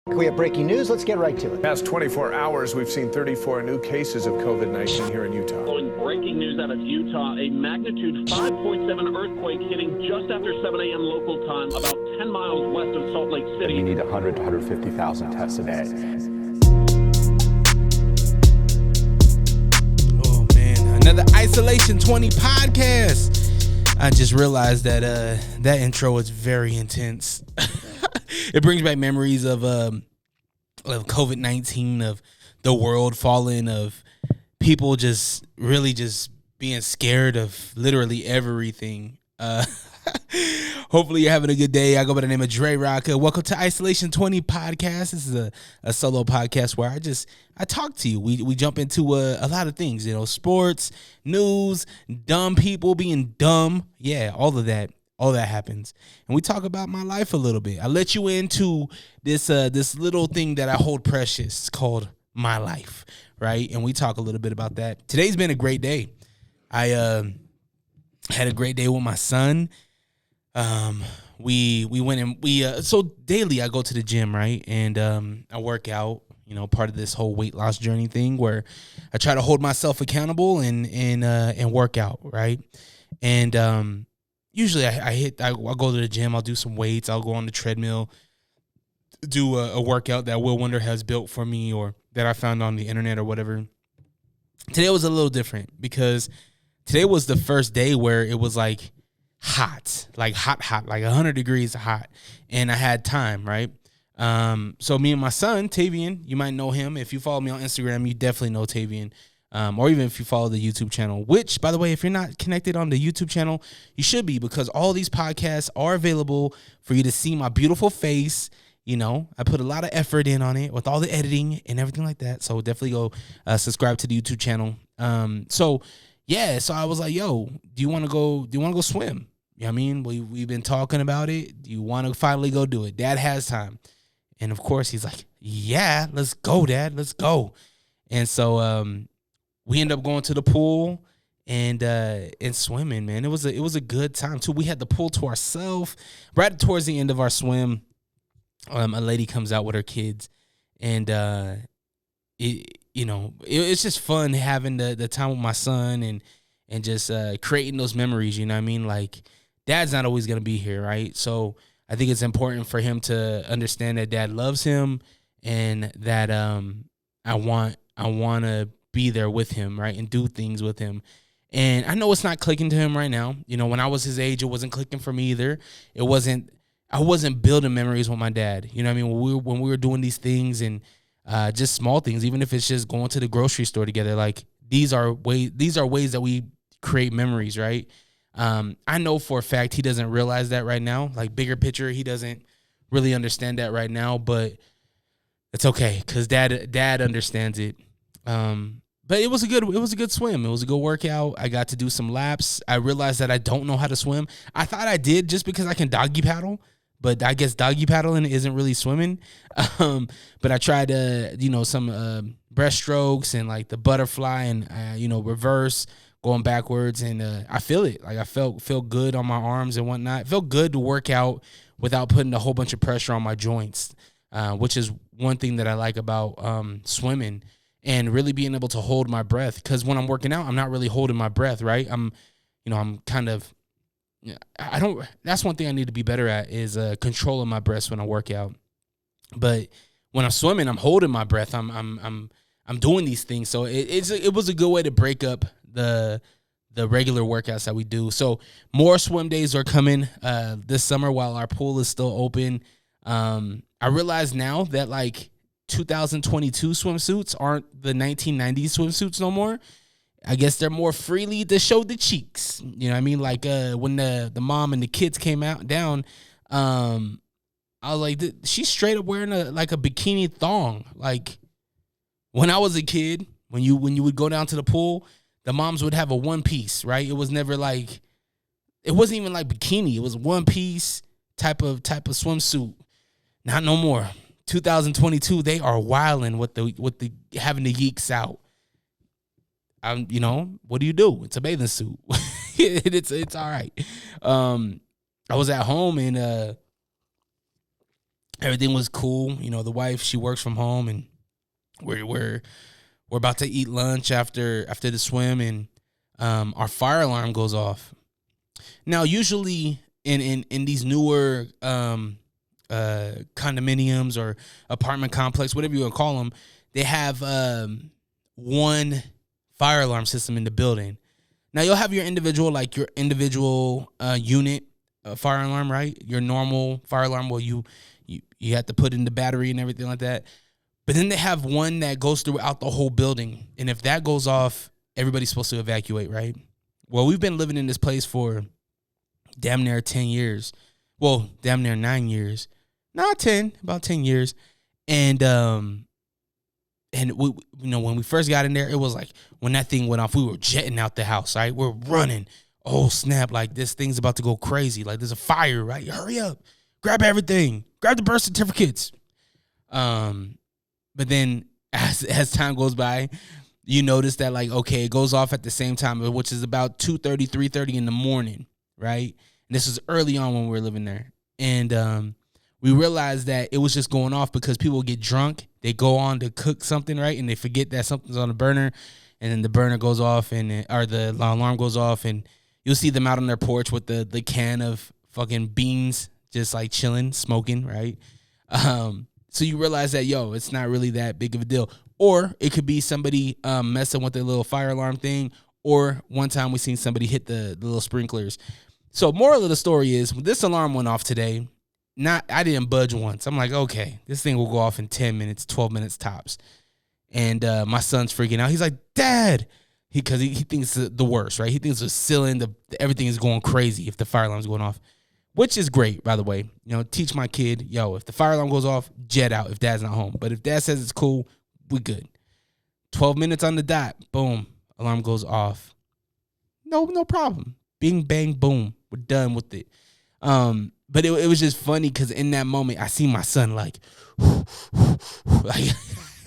We have breaking news. Let's get right to it. Past 24 hours, we've seen 34 new cases of COVID-19 here in Utah. Following breaking news out of Utah, a magnitude 5.7 earthquake hitting just after 7 a.m. local time, about 10 miles west of Salt Lake City. We need 100 to 150,000 tests a day. Oh man, another iSO20POD podcast. I just realized that that intro was very intense. It brings back memories of COVID-19, of the world falling, of people just really just being scared of literally everything. Hopefully you're having a good day. I go by the name of DreRawka. Welcome to iSO20POD podcast. This is a solo podcast where I talk to you. We jump into a lot of things, sports, news, dumb people being dumb. Yeah, all of that. All that happens. And we talk about my life a little bit. I let you into this little thing that I hold precious called my life, right? And we talk a little bit about that. Today's been a great day. I had a great day with my son. We went and so daily I go to the gym, right? And I work out, part of this whole weight loss journey thing where I try to hold myself accountable and work out, right? And usually I'll go to the gym, I'll do some weights, I'll go on the treadmill, do a workout that Will Wonder has built for me or that I found on the internet or whatever. Today was a little different because today was the first day where it was like hot, like 100 degrees hot, and I had time, right? So me and my son, Tavian, you might know him. If you follow me on Instagram, you definitely know Tavian. Or even if you follow the YouTube channel, which, by the way, if you're not connected on the YouTube channel, you should be, because all these podcasts are available for you to see my beautiful face. I put a lot of effort in on it with all the editing and everything like that. So definitely go subscribe to the YouTube channel. So I was like, yo, do you want to go swim? You know what I mean? We've been talking about it. Do you want to finally go do it? Dad has time. And of course he's like, yeah, let's go, Dad. Let's go. And so, we ended up going to the pool and swimming, man. It was a good time too. We had the pool to ourselves. Right towards the end of our swim, a lady comes out with her kids, and it's just fun having the time with my son and just creating those memories. You know what I mean? Like, Dad's not always gonna be here, right? So I think it's important for him to understand that Dad loves him and that I want to be there with him, right, and do things with him. And I know it's not clicking to him right now. When I was his age, it wasn't clicking for me either. I wasn't building memories with my dad. You know what I mean? When we were doing these things and just small things, even if it's just going to the grocery store together, like these are ways that we create memories, right? I know for a fact he doesn't realize that right now. Like, bigger picture, he doesn't really understand that right now, but it's okay because dad understands it. But it was a good swim. It was a good workout. I got to do some laps. I realized that I don't know how to swim. I thought I did just because I can doggy paddle, but I guess doggy paddling isn't really swimming. But I tried some breaststrokes and like the butterfly and reverse, going backwards, and I feel it. Like, I felt good on my arms and whatnot. It felt good to work out without putting a whole bunch of pressure on my joints, which is one thing that I like about swimming. And really being able to hold my breath, because when I'm working out, I'm not really holding my breath, right? I'm kind of, that's one thing I need to be better at is controlling my breath when I work out. But when I'm swimming, I'm holding my breath. I'm doing these things, so it was a good way to break up the regular workouts that we do. So more swim days are coming this summer while our pool is still open. I realize now that like 2022 swimsuits aren't the 1990s swimsuits no more. I guess they're more freely to show the cheeks. You know what I mean? Like when the mom and the kids came down, I was like, she's straight up wearing a bikini thong. Like, when I was a kid, when you would go down to the pool, the moms would have a one piece, right? It was never like, it wasn't even like bikini. It was one piece type of swimsuit. Not no more. 2022, they are wilding with the having the yeeks out. What do you do? It's a bathing suit. it's all right. I was at home and everything was cool. You know, the wife, she works from home, and we're about to eat lunch after the swim, and our fire alarm goes off. Now, usually in these newer condominiums or apartment complex, whatever you want to call them, they have one fire alarm system in the building. Now, you'll have your individual unit fire alarm, right? Your normal fire alarm, well, you have to put in the battery and everything like that. But then they have one that goes throughout the whole building. And if that goes off, everybody's supposed to evacuate, right? Well, we've been living in this place for damn near 10 years. Well, damn near 9 years. Not 10, about 10 years. And we, when we first got in there, it was like when that thing went off, we were jetting out the house, right? We're running. Oh, snap, like this thing's about to go crazy. Like there's a fire, right? Hurry up. Grab everything. Grab the birth certificates. But then as time goes by, you notice that, like, okay, it goes off at the same time, which is about 2:30, 3:30 in the morning, right? And this was early on when we were living there. And we realized that it was just going off because people get drunk. They go on to cook something, right? And they forget that something's on the burner. And then the burner goes off, or the alarm goes off, and you'll see them out on their porch with the can of fucking beans, just like chilling, smoking, right? So you realize that, it's not really that big of a deal. Or it could be somebody messing with their little fire alarm thing. Or one time we seen somebody hit the little sprinklers. So moral of the story is, when this alarm went off today, I didn't budge once. I'm like, okay, this thing will go off in 10 minutes, 12 minutes tops. And my son's freaking out. He's like, Dad, because he thinks the worst, right? He thinks the ceiling, everything is going crazy if the fire alarm's going off. Which is great, by the way. Teach my kid, if the fire alarm goes off, jet out if Dad's not home. But if Dad says it's cool, we good. 12 minutes on the dot, boom, alarm goes off. No problem. Bing, bang, boom. We're done with it. But it was just funny because in that moment, I see my son like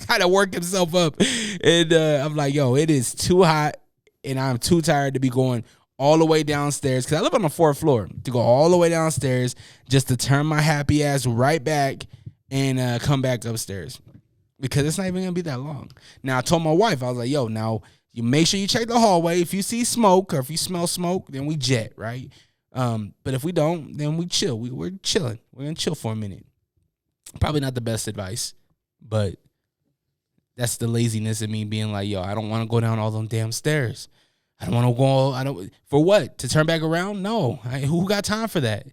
kind of work himself up. And I'm like, it is too hot and I'm too tired to be going all the way downstairs, because I live on the 4th floor, to go all the way downstairs just to turn my happy ass right back and come back upstairs, because it's not even gonna be that long. Now, I told my wife, I was like, now you make sure you check the hallway. If you see smoke or if you smell smoke, then we jet, right? But if we don't, then we chill. We're chilling. We're gonna chill for a minute. Probably not the best advice, but that's the laziness of me being like, I don't want to go down all them damn stairs. I don't want to go. For what? To turn back around? No. Who got time for that?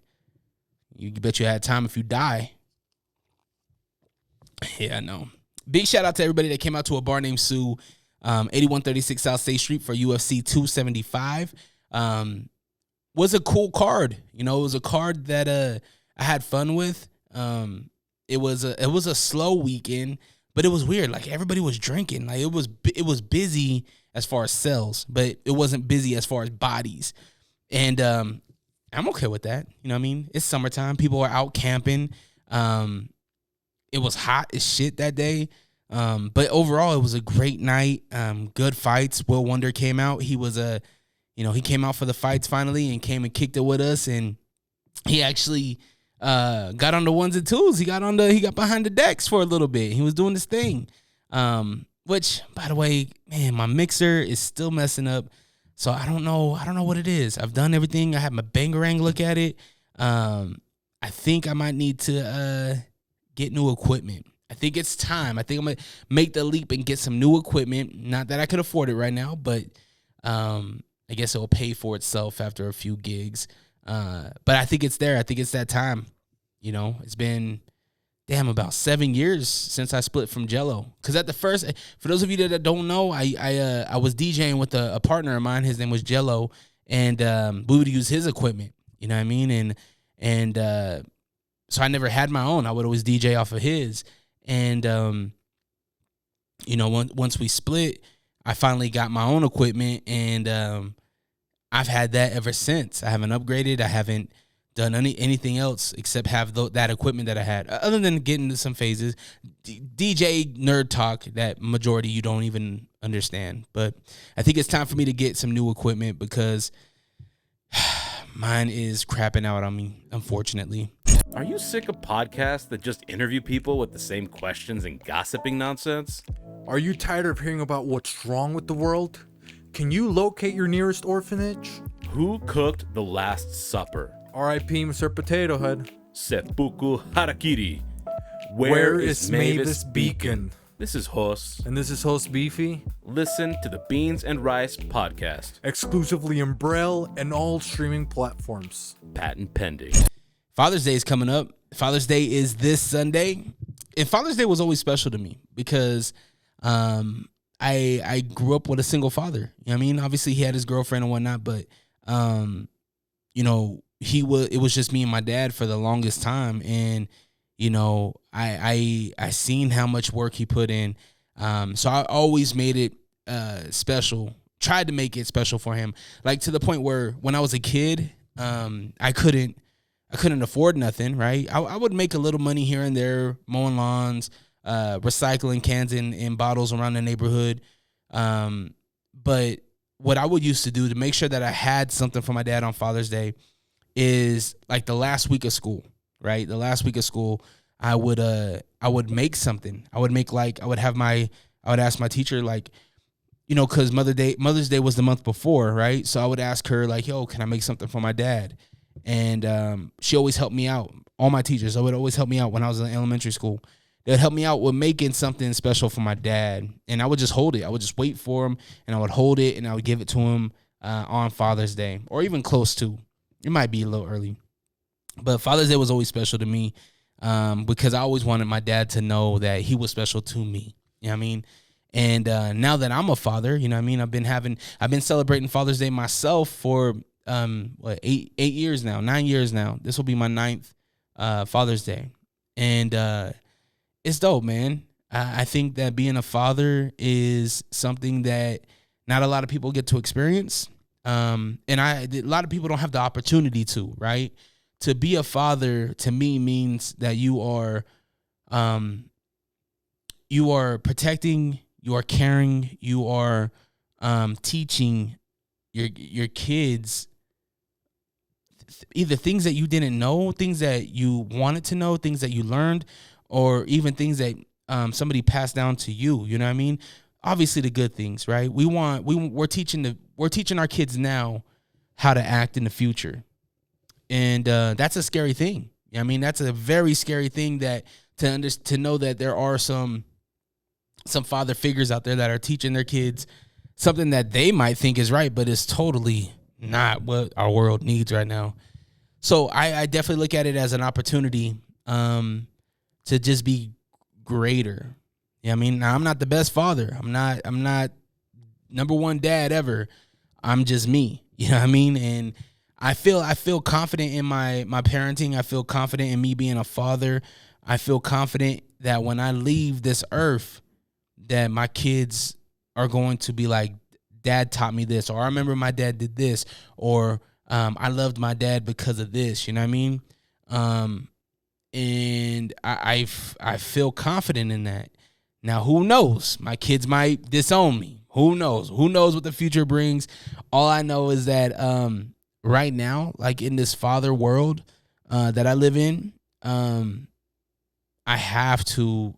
You bet you had time if you die. Yeah, I know. Big shout out to everybody that came out to a bar named Sue, 8136 South State Street for UFC 275. Was a cool card. It was a card that I had fun with. It was a slow weekend, but it was weird. Like, everybody was drinking. Like, it was busy as far as sales, but it wasn't busy as far as bodies. And I'm okay with that. You know what I mean? It's summertime. People are out camping. It was hot as shit that day. But overall, it was a great night. Good fights. Will Wonder came out. He was he came out for the fights finally and came and kicked it with us. And he actually got on the ones and twos. He got behind the decks for a little bit. He was doing this thing. Which, by the way, man, my mixer is still messing up. So I don't know what it is. I've done everything. I had my Bangarang look at it. I think I might need to get new equipment. I think it's time. I think I'm going to make the leap and get some new equipment. Not that I could afford it right now, but I guess it'll pay for itself after a few gigs. But I think it's there. I think it's that time. It's been about 7 years since I split from Jello. Because at the first, for those of you that don't know, I was DJing with a partner of mine. His name was Jello, and we would use his equipment. You know what I mean? And so I never had my own. I would always DJ off of his. And once we split, I finally got my own equipment, and I've had that ever since. I haven't upgraded. I haven't done anything else except have that equipment that I had. Other than getting into some phases, DJ nerd talk that majority you don't even understand. But I think it's time for me to get some new equipment because mine is crapping out on me, unfortunately. Are you sick of podcasts that just interview people with the same questions and gossiping nonsense? Are you tired of hearing about what's wrong with the world? Can you locate your nearest orphanage? Who cooked the Last Supper? R.I.P. Mr. Potato Head. Seppuku Harakiri. Where is Mavis Beacon? This is Hos. And this is host Beefy. Listen to the Beans and Rice podcast. Exclusively in Braille and all streaming platforms. Patent pending. Father's Day is coming up. Father's Day is this Sunday. And Father's Day was always special to me because I grew up with a single father. You know what I mean? Obviously, he had his girlfriend and whatnot, but, you know, it was just me and my dad for the longest time. And, you know, I seen how much work he put in. So I always made it special, tried to make it special for him. Like to the point where when I was a kid, I couldn't afford nothing, right? I would make a little money here and there, mowing lawns, recycling cans in bottles around the neighborhood. But what I would used to do to make sure that I had something for my dad on Father's Day is like the last week of school, right? The last week of school, I would make something. I would ask my teacher, like, you know, because Mother's Day was the month before, right? So I would ask her, like, yo, can I make something for my dad? And she always helped me out. All my teachers would always help me out when I was in elementary school. They would help me out with making something special for my dad. And I would just hold it. I would just wait for him, and I would hold it, and I would give it to him on Father's Day, or even close to. It might be a little early. But Father's Day was always special to me because I always wanted my dad to know that he was special to me. You know what I mean? And now that I'm a father, you know what I mean? I've been celebrating Father's Day myself for 9 years now. This will be my 9th Father's Day. And it's dope, man. I think that being a father is something that not a lot of people get to experience. And a lot of people don't have the opportunity to, right? To be a father to me means that you are protecting, you are caring, you are teaching your kids either things that you didn't know, things that you wanted to know, things that you learned, or even things that somebody passed down to you. You know what I mean? Obviously the good things, right? We're teaching our kids now how to act in the future. And that's a scary thing. I mean, that's a very scary thing that to know that there are some father figures out there that are teaching their kids something that they might think is right, but it's totally not what our world needs right now. So I definitely look at it as an opportunity to just be greater. You know what I mean? Now, I'm not the best father. I'm not number one dad ever. I'm just me. You know what I mean? And I feel confident in my parenting. I feel confident in me being a father. I feel confident that when I leave this earth, that my kids are going to be like, Dad taught me this, or I remember my dad did this, or I loved my dad because of this. You know what I mean? And I feel confident in that. Now, who knows? My kids might disown me. Who knows? Who knows what the future brings? All I know is that right now, like in this father world that I live in, I have to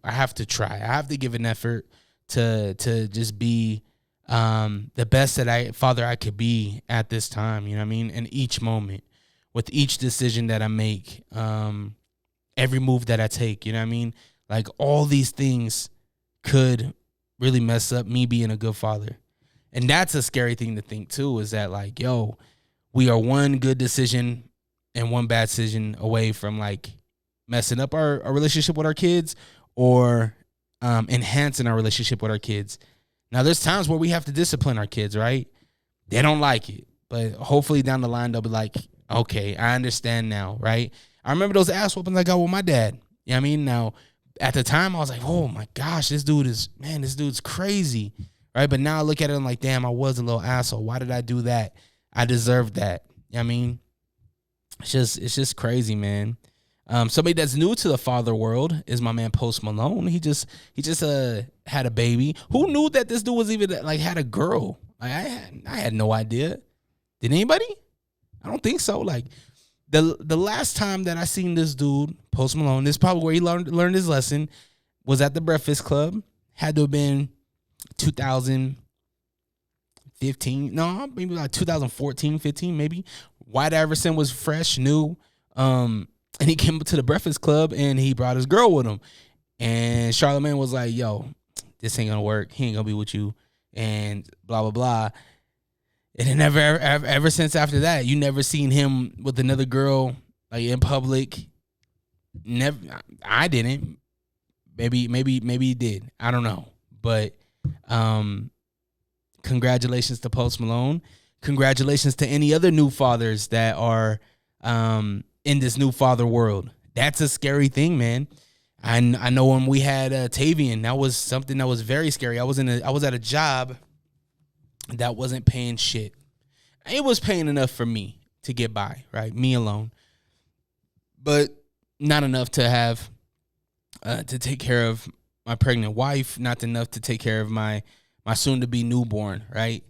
try. I have to give an effort to just be the best father I could be at this time. You know what I mean? In each moment, with each decision that I make, every move that I take. You know what I mean? Like all these things could really mess up me being a good father. And that's a scary thing to think too, is that like, yo, we are one good decision and one bad decision away from like messing up our relationship with our kids or enhancing our relationship with our kids. Now there's times where we have to discipline our kids, right? They don't like it, but hopefully down the line, they'll be like, okay, I understand now, right? I remember those ass whoopings I got with my dad. You know what I mean? Now, at the time, I was like, oh my gosh, this dude's crazy, right? But now I look at it and I'm like, damn, I was a little asshole. Why did I do that? I deserved that. You know what I mean? It's just crazy, man. Somebody that's new to the father world is my man Post Malone. He just had a baby. Who knew that this dude was even like had a girl? Like I had no idea. Did anybody? I don't think so. Like The last time that I seen this dude, Post Malone, this is probably where he learned his lesson, was at the Breakfast Club. Had to have been 2015. No, maybe like 2014, 15, maybe. White Iverson was fresh, new. And he came to the Breakfast Club and he brought his girl with him. And Charlamagne was like, yo, this ain't gonna work. He ain't gonna be with you. And blah, blah, blah. And then ever since after that, you never seen him with another girl like in public. Never. I didn't. Maybe he did. I don't know. But congratulations to Post Malone. Congratulations to any other new fathers that are in this new father world. That's a scary thing, man. I know when we had Tavian, that was something that was very scary. I was at a job that wasn't paying shit. It was paying enough for me to get by, right? Me alone. But not enough to have to take care of my pregnant wife, not enough to take care of my soon to be newborn, right?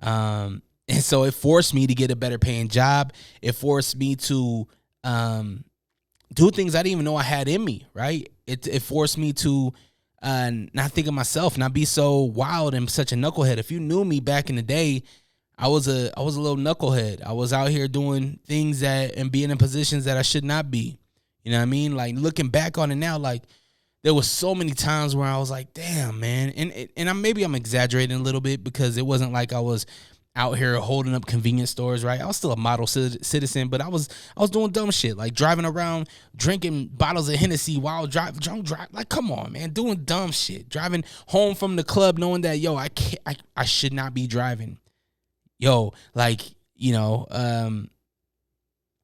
And so it forced me to get a better paying job. It forced me to do things I didn't even know I had in me, right? It forced me to not think of myself, not be so wild and such a knucklehead. If you knew me back in the day, I was a little knucklehead. I was out here doing things and being in positions that I should not be. You know what I mean? Like, looking back on it now, like, there was so many times where I was like, damn, man. And maybe I'm exaggerating a little bit, because it wasn't like I was out here holding up convenience stores, right? I was still a model citizen, but I was doing dumb shit, like driving around, drinking bottles of Hennessy while drunk drive. Like, come on, man, doing dumb shit. Driving home from the club knowing that, yo, I should not be driving. Yo, like, you know,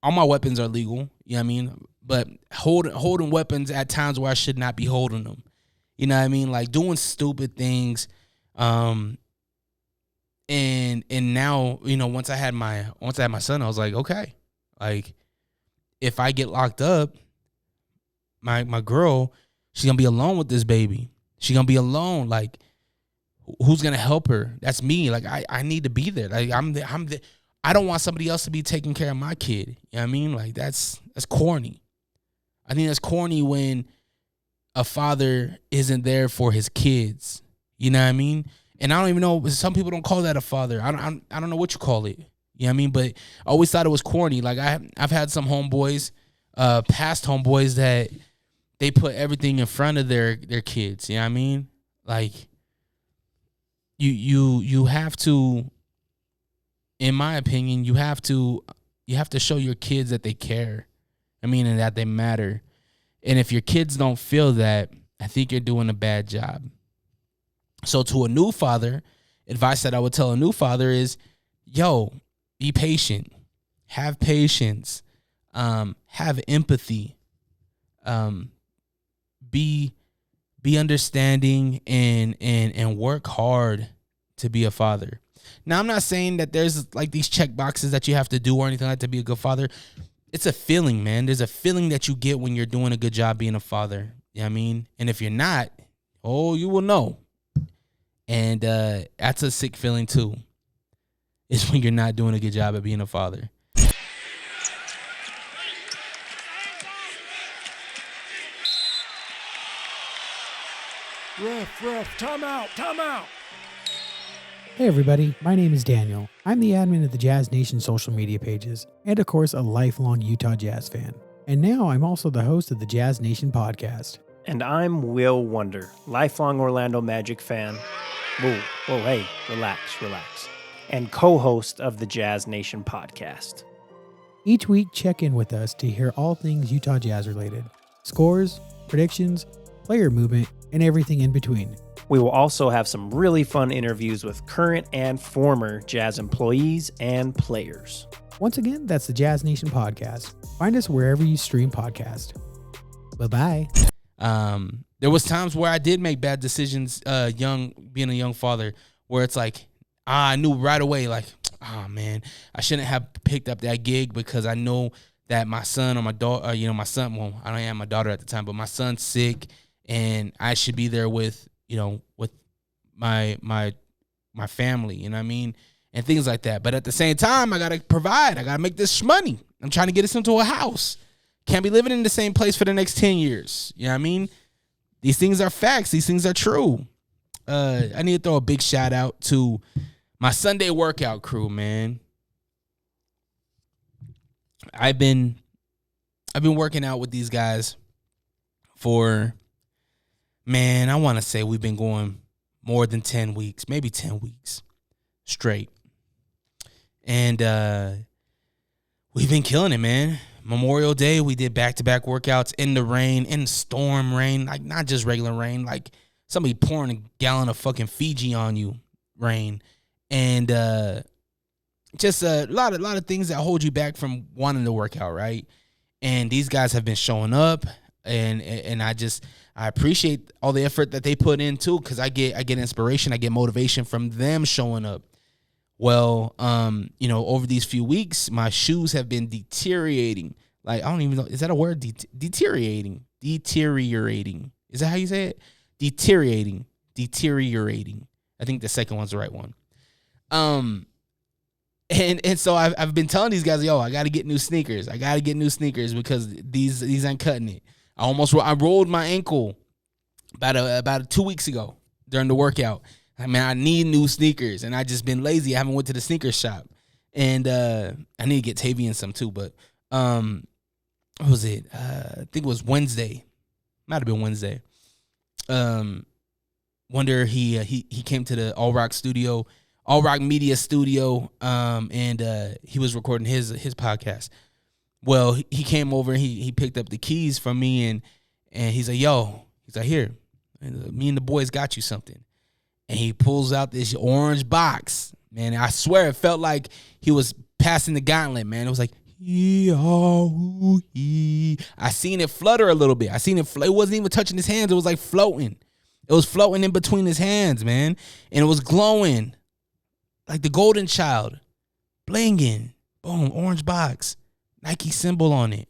all my weapons are legal, you know what I mean? But holding weapons at times where I should not be holding them. You know what I mean? Like, doing stupid things. And now, you know, once I had my son, I was like, okay, like, if I get locked up, my girl, she's gonna be alone with this baby. She's gonna be alone. Like, who's gonna help her? That's me. Like, I need to be there. Like, I don't want somebody else to be taking care of my kid. You know what I mean? Like, that's corny. I think that's corny when a father isn't there for his kids. You know what I mean? And I don't even know, some people don't call that a father. I don't know what you call it. You know what I mean? But I always thought it was corny. Like, I've had some homeboys, past homeboys, that they put everything in front of their kids. You know what I mean? Like, you have to, in my opinion, you have to show your kids that they care. I mean, and that they matter. And if your kids don't feel that, I think you're doing a bad job. So to a new father, advice that I would tell a new father is, yo, be patient. Have patience. Have empathy. Be understanding and work hard to be a father. Now, I'm not saying that there's like these check boxes that you have to do or anything like that to be a good father. It's a feeling, man. There's a feeling that you get when you're doing a good job being a father. You know what I mean? And if you're not, you will know. And that's a sick feeling too. Is when you're not doing a good job at being a father. Ref, time out. Hey everybody, my name is Daniel. I'm the admin of the Jazz Nation social media pages, and of course a lifelong Utah Jazz fan. And now I'm also the host of the Jazz Nation podcast. And I'm Will Wonder, lifelong Orlando Magic fan. Whoa, hey, relax. And co-host of the Jazz Nation podcast. Each week, check in with us to hear all things Utah Jazz related. Scores, predictions, player movement, and everything in between. We will also have some really fun interviews with current and former Jazz employees and players. Once again, that's the Jazz Nation podcast. Find us wherever you stream podcasts. Bye-bye. There was times where I did make bad decisions, being a young father, where it's like, I knew right away, like, man, I shouldn't have picked up that gig because I know that my son or my daughter, my son, well, I don't have my daughter at the time, but my son's sick and I should be there with my family, you know what I mean? And things like that. But at the same time, I got to provide. I got to make this money. I'm trying to get us into a house. Can't be living in the same place for the next 10 years. You know what I mean? These things are facts. These things are true. I need to throw a big shout out to my Sunday workout crew, man. I've been working out with these guys for, man, I want to say we've been going more than 10 weeks, maybe 10 weeks straight. And we've been killing it, man. Memorial Day, we did back-to-back workouts in the rain, in the storm rain, like not just regular rain, like somebody pouring a gallon of fucking Fiji on you rain. And just a lot of things that hold you back from wanting to work out, right? And these guys have been showing up, and I appreciate all the effort that they put in too, because I get inspiration, I get motivation from them showing up. Well, over these few weeks, my shoes have been deteriorating. Like, I don't even know, is that a word? Deteriorating. Is that how you say it? Deteriorating. I think the second one's the right one. And so I've been telling these guys, yo, I got to get new sneakers. Because these ain't cutting it. I rolled my ankle about 2 weeks ago during the workout. I mean, I need new sneakers, and I just been lazy. I haven't went to the sneaker shop, and I need to get Tavian some too. But what was it? I think it was Wednesday. Might have been Wednesday. Wonder he came to the All Rock Media studio, and he was recording his podcast. Well, he came over and he picked up the keys from me, and he's like, yo, here, me and the boys got you something. And he pulls out this orange box, man. I swear it felt like he was passing the gauntlet, man. It was like, I seen it flutter a little bit. It wasn't even touching his hands. It was like floating. It was floating in between his hands, man. And it was glowing like the golden child. Blinging. Boom, orange box. Nike symbol on it.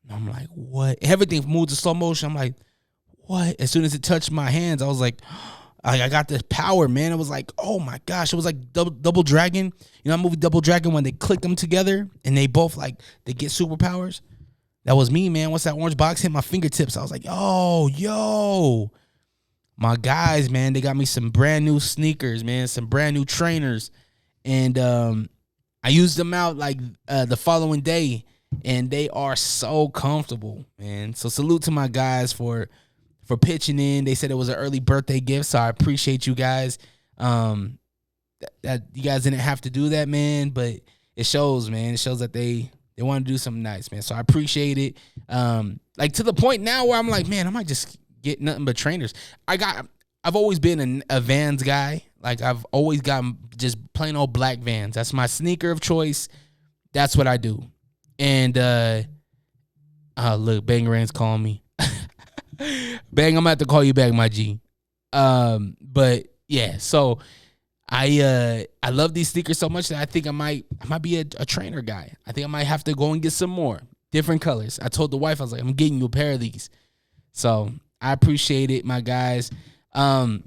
And I'm like, what? Everything moved in slow motion. I'm like, what? As soon as it touched my hands, I was like, I got this power, man. It was like, oh my gosh. It was like Double Dragon. You know that movie Double Dragon, when they click them together and they both they get superpowers? That was me, man. Once that orange box hit my fingertips, I was like, oh, yo. My guys, man, they got me some brand new sneakers, man. Some brand new trainers. And I used them out the following day, and they are so comfortable, man. So salute to my guys for pitching in. They said it was an early birthday gift, so I appreciate you guys. That you guys didn't have to do that, man, but it shows, man. It shows that they want to do something nice, man. So I appreciate it. To the point now where I'm like, man, I might just get nothing but trainers. I've always been a Vans guy. Like, I've always gotten just plain old black Vans. That's my sneaker of choice. That's what I do. And look, Bangeran's calling me. Bang, I'm gonna have to call you back, my G. But yeah, so I love these sneakers so much that I think I might be a trainer guy. I think I might have to go and get some more different colors. I told the wife, I was like, I'm getting you a pair of these. So I appreciate it, my guys. I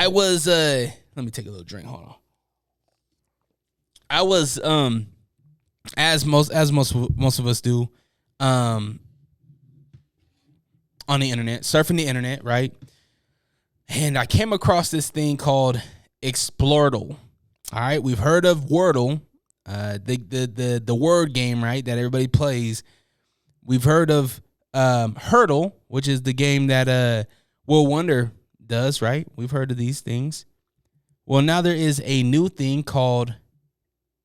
was let me take a little drink. Hold on. I was as most of us do, on the internet, surfing the internet, right? And I came across this thing called Explordle. All right, we've heard of Wordle, the word game, right, that everybody plays. We've heard of Hurdle, which is the game that Will Wonder does, right? We've heard of these things. Well, now there is a new thing called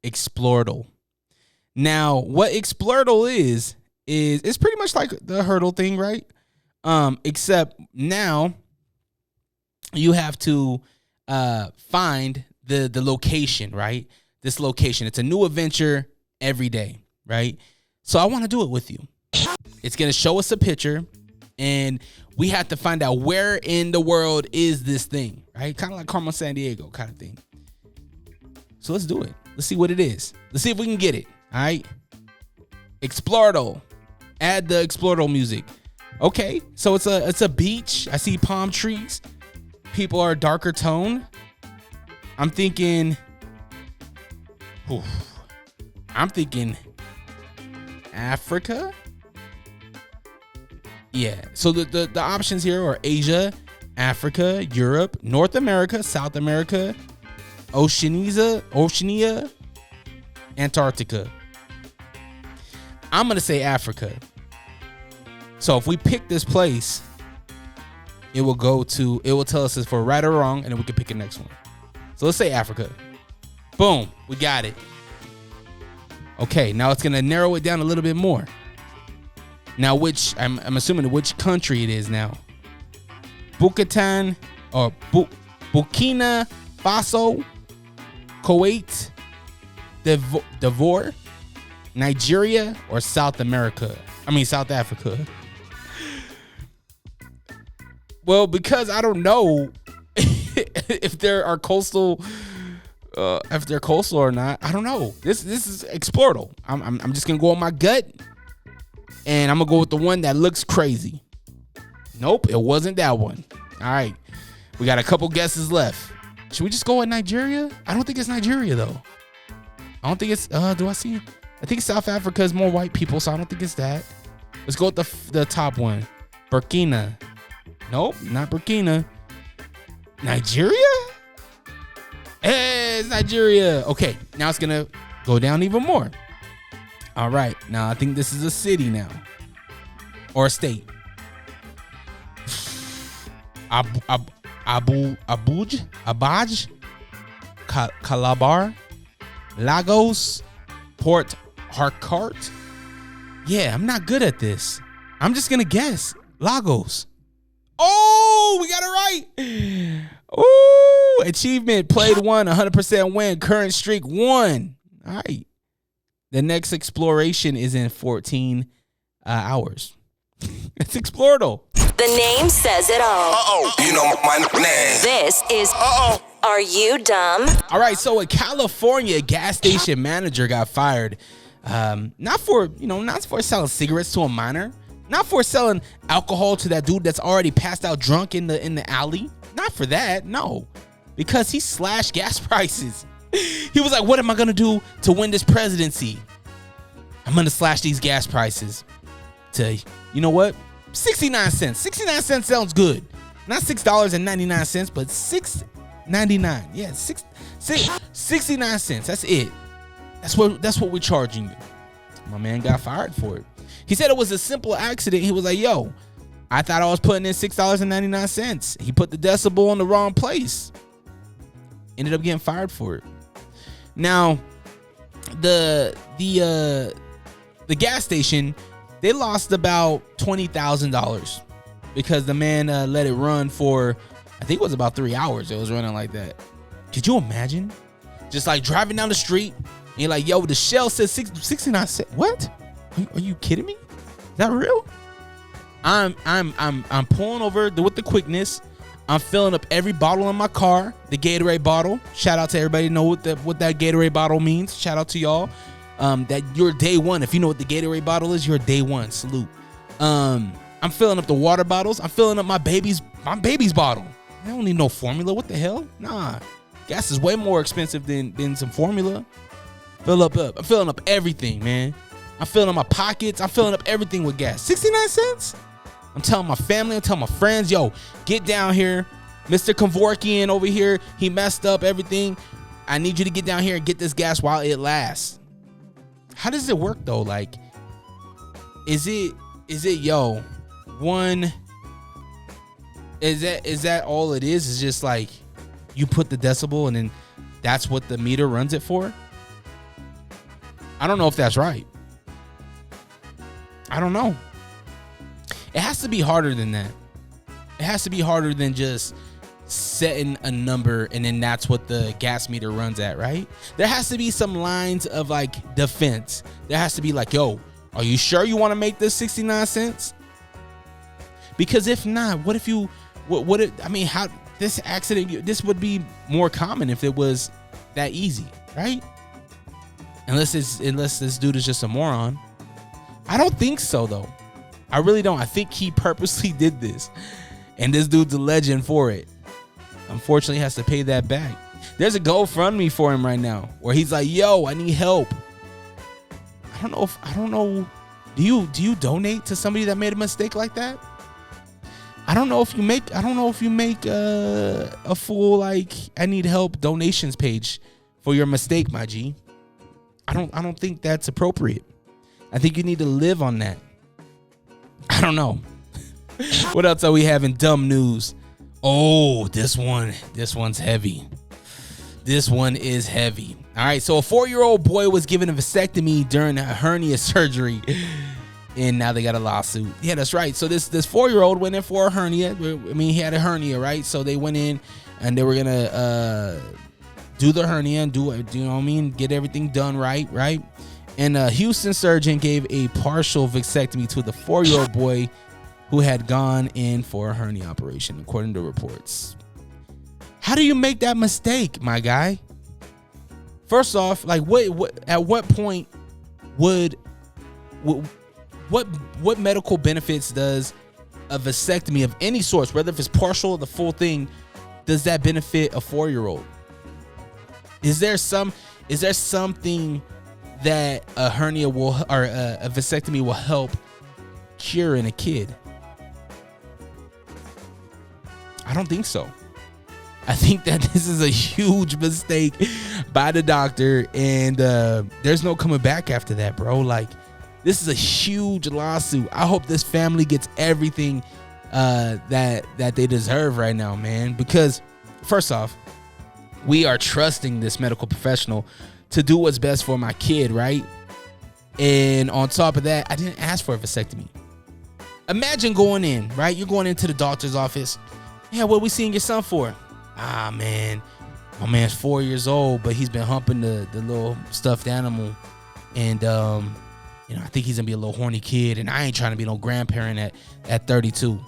Explordle. Now, what Explordle is it's pretty much like the Hurdle thing, right? Except now you have to find the location, right? This location. It's a new adventure every day, right? So I want to do it with you. It's going to show us a picture, and we have to find out where in the world is this thing, right? Kind of like Carmen Sandiego kind of thing. So let's do it. Let's see what it is. Let's see if we can get it, all right? Explordle. Add the Explordle music. Okay, so it's a beach. I see palm trees. People are darker tone. I'm thinking Africa. Yeah. So the options here are Asia, Africa, Europe, North America, South America, Oceania, Antarctica. I'm going to say Africa. So if we pick this place, it will tell us if we're right or wrong, and then we can pick the next one. So let's say Africa. Boom. We got it. Okay. Now it's going to narrow it down a little bit more. Now, I'm assuming which country it is now. Burkina Faso, Kuwait, D'Ivoire, Nigeria, or South Africa. Well, because I don't know if there are coastal, if they're coastal or not. I don't know. This is explorable. I'm just gonna go on my gut, and I'm gonna go with the one that looks crazy. Nope, it wasn't that one. All right, we got a couple guesses left. Should we just go with Nigeria? I don't think it's Nigeria though. I don't think it's. Do I see it? I think South Africa is more white people, so I don't think it's that. Let's go with the top one. Burkina. Nope, not Burkina. Nigeria? Hey, it's Nigeria. Okay, now it's gonna go down even more. All right, now I think this is a city now, or a state. Abaj, Calabar, Lagos, Port Harcourt. Yeah, I'm not good at this. I'm just gonna guess Lagos. Oh, we got it right. Ooh, achievement, played 100% win, current streak 1. All right. The next exploration is in 14 hours. It's Explorado. The name says it all. Uh-oh. You know my name. This is Are You Dumb? All right, so a California gas station manager got fired. Not for selling cigarettes to a minor. Not for selling alcohol to that dude that's already passed out drunk in the alley. Not for that, no. Because he slashed gas prices. He was like, what am I going to do to win this presidency? I'm going to slash these gas prices to, you know what? 69 cents. 69 cents sounds good. Not $6.99, but $6.99. Yeah, 69 cents. That's it. That's what we're charging you. My man got fired for it. He said it was a simple accident. He was like, yo, I thought I was putting in $6.99. He put the decibel in the wrong place. Ended up getting fired for it. Now, the gas station, they lost about $20,000 because the man let it run for, I think it was about 3 hours. It was running like that. Could you imagine? Just like driving down the street and you're like, yo, the Shell says 69 cents. What? Are you kidding me? Is that real? I'm pulling over with the quickness. I'm filling up every bottle in my car, the Gatorade bottle. Shout out to everybody who know what that Gatorade bottle means. Shout out to y'all. That you're day one. If you know what the Gatorade bottle is, you're day one. Salute. I'm filling up the water bottles. I'm filling up my baby's bottle. I don't need no formula. What the hell? Nah. Gas is way more expensive than some formula. I'm filling up everything, man. I'm filling up my pockets. I'm filling up everything with gas. 69 cents? I'm telling my family, I'm telling my friends, yo, get down here. Mr. Kevorkian over here, he messed up everything. I need you to get down here and get this gas while it lasts. How does it work though? Like, is it is that all it is? Is just like you put the decibel and then that's what the meter runs it for? I don't know if that's right. I don't know. It has to be harder than that. It has to be harder than just setting a number and then that's what the gas meter runs at, right? There has to be some lines of like defense. There has to be like, yo, are you sure you want to make this 69 cents? Because if not, what if you, how this accident, this would be more common if it was that easy, right? Unless this dude is just a moron. I don't think so though. I really don't. I think he purposely did this. And this dude's a legend for it. Unfortunately, he has to pay that back. There's a GoFundMe for him right now where he's like, yo, I need help. I don't know Do you donate to somebody that made a mistake like that? I don't know if you make a full like I need help donations page for your mistake, my G. I don't think that's appropriate. I think you need to live on that. I don't know. What else are we having? Dumb news. Oh, this one's heavy. This one is heavy. All right, so a 4-year-old boy was given a vasectomy during a hernia surgery, and now they got a lawsuit. Yeah, that's right. So this 4-year-old went in for a hernia. I mean, he had a hernia, right? So they went in and they were gonna do the hernia and do you know what I mean? Get everything done right? And a Houston surgeon gave a partial vasectomy to the 4-year-old boy who had gone in for a hernia operation, according to reports. How do you make that mistake, my guy? First off, like at what point what medical benefits does a vasectomy of any sort, whether if it's partial or the full thing, does that benefit a 4-year-old? Is there something that a hernia will or a vasectomy will help cure in a kid? I don't think so. I think that this is a huge mistake by the doctor, and there's no coming back after that, bro. Like, this is a huge lawsuit. I hope this family gets everything that they deserve right now, man. Because first off, we are trusting this medical professional to do what's best for my kid, right? And on top of that, I didn't ask for a vasectomy. Imagine going in, right? You're going into the doctor's office. Yeah, what are we seeing your son for? Ah, man, my man's 4 years old, but he's been humping the little stuffed animal. And, I think he's going to be a little horny kid. And I ain't trying to be no grandparent at 32.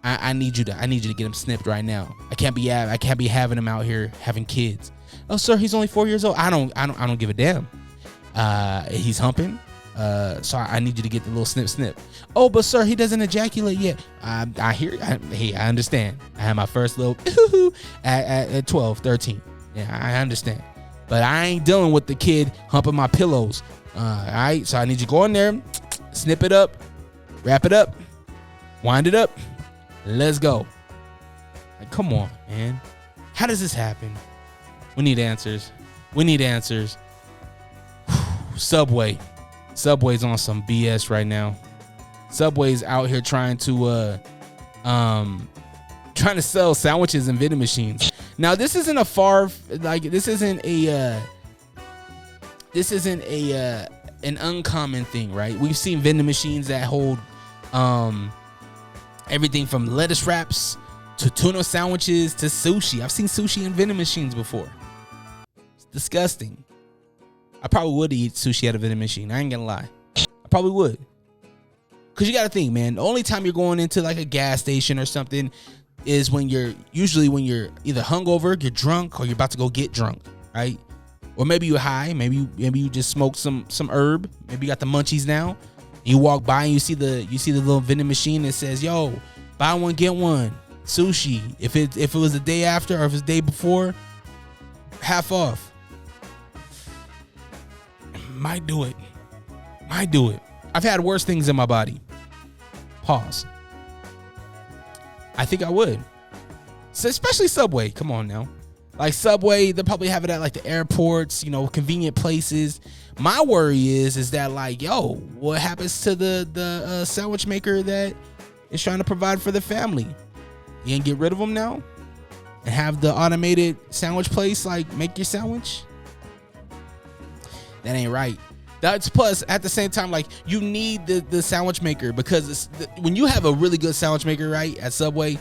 I need you to get him snipped right now. I can't be having him out here having kids. Oh, sir, he's only 4 years old. I don't give a damn. He's humping. So I need you to get the little snip. Oh, but sir, he doesn't ejaculate yet. I hear. I understand. I had my first little at 12, 13. Yeah, I understand. But I ain't dealing with the kid humping my pillows. All right. So I need you to go in there, snip it up, wrap it up, wind it up. Let's go. Like, come on, man. How does this happen? We need answers. Subway's on some BS right now. Subway's out here trying to sell sandwiches and vending machines. Now, this isn't an uncommon thing, right? We've seen vending machines that hold everything from lettuce wraps to tuna sandwiches to sushi. I've seen sushi in vending machines before. It's disgusting. I probably would eat sushi at a vending machine. I ain't gonna lie. I probably would. Cause you gotta think, man, the only time you're going into like a gas station or something is when you're either hungover, you're drunk, or you're about to go get drunk, right? Or maybe you're high, maybe you just smoked some herb, maybe you got the munchies now. You walk by and you see the little vending machine that says, yo, buy one, get one. Sushi. If it was the day after or if it's the day before, half off. Might do it. I've had worse things in my body. Pause. I think I would. So especially Subway. Come on now. Like Subway, they'll probably have it at like the airports, convenient places. My worry is that like, yo, what happens to the sandwich maker that is trying to provide for the family? You ain't get rid of them now? And have the automated sandwich place like make your sandwich? That ain't right. That's plus at the same time, like you need the sandwich maker because when you have a really good sandwich maker, right, at Subway,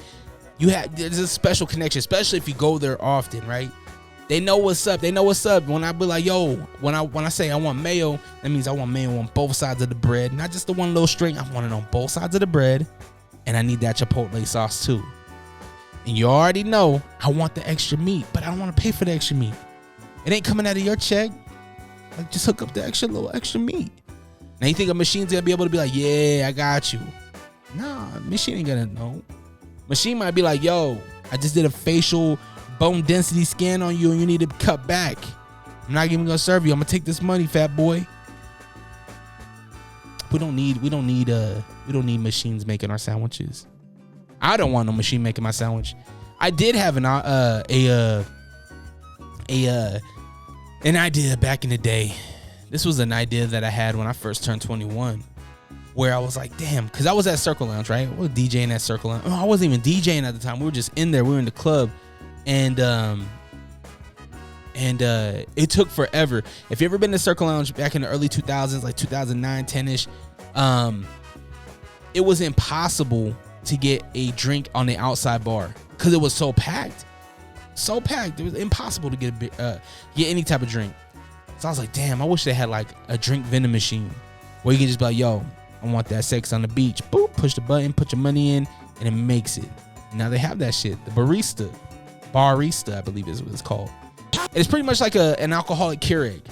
there's a special connection, especially if you go there often, right? They know what's up. When I be like, yo, when I say I want mayo, that means I want mayo on both sides of the bread, not just the one little string. I want it on both sides of the bread, and I need that chipotle sauce too. And you already know I want the extra meat, but I don't want to pay for the extra meat. It ain't coming out of your check. Like, just hook up the extra meat. Now you think a machine's gonna be able to be like, yeah, I got you. Nah, machine ain't gonna know. Machine might be like, yo, I just did a facial bone density scan on you and you need to cut back. I'm not even gonna serve you. I'm gonna take this money, fat boy. We don't need machines making our sandwiches. I don't want no machine making my sandwich. I did have an idea back in the day. This was an idea that I had when I first turned 21, where I was like, damn, because I was at Circle Lounge, right? I was DJing at Circle Lounge. Oh, I wasn't even DJing at the time. We were just in there. We were in the club, and it took forever. If you ever been to Circle Lounge back in the early 2000s, like 2009, 10ish, it was impossible to get a drink on the outside bar because it was so packed. It was impossible to get any type of drink. So I was like, damn, I wish they had like a drink vending machine where you can just be like, yo, I want that sex on the beach. Boop, push the button, put your money in, and it makes it. Now they have that shit. The barista, I believe is what it's called. It's pretty much like an alcoholic Keurig.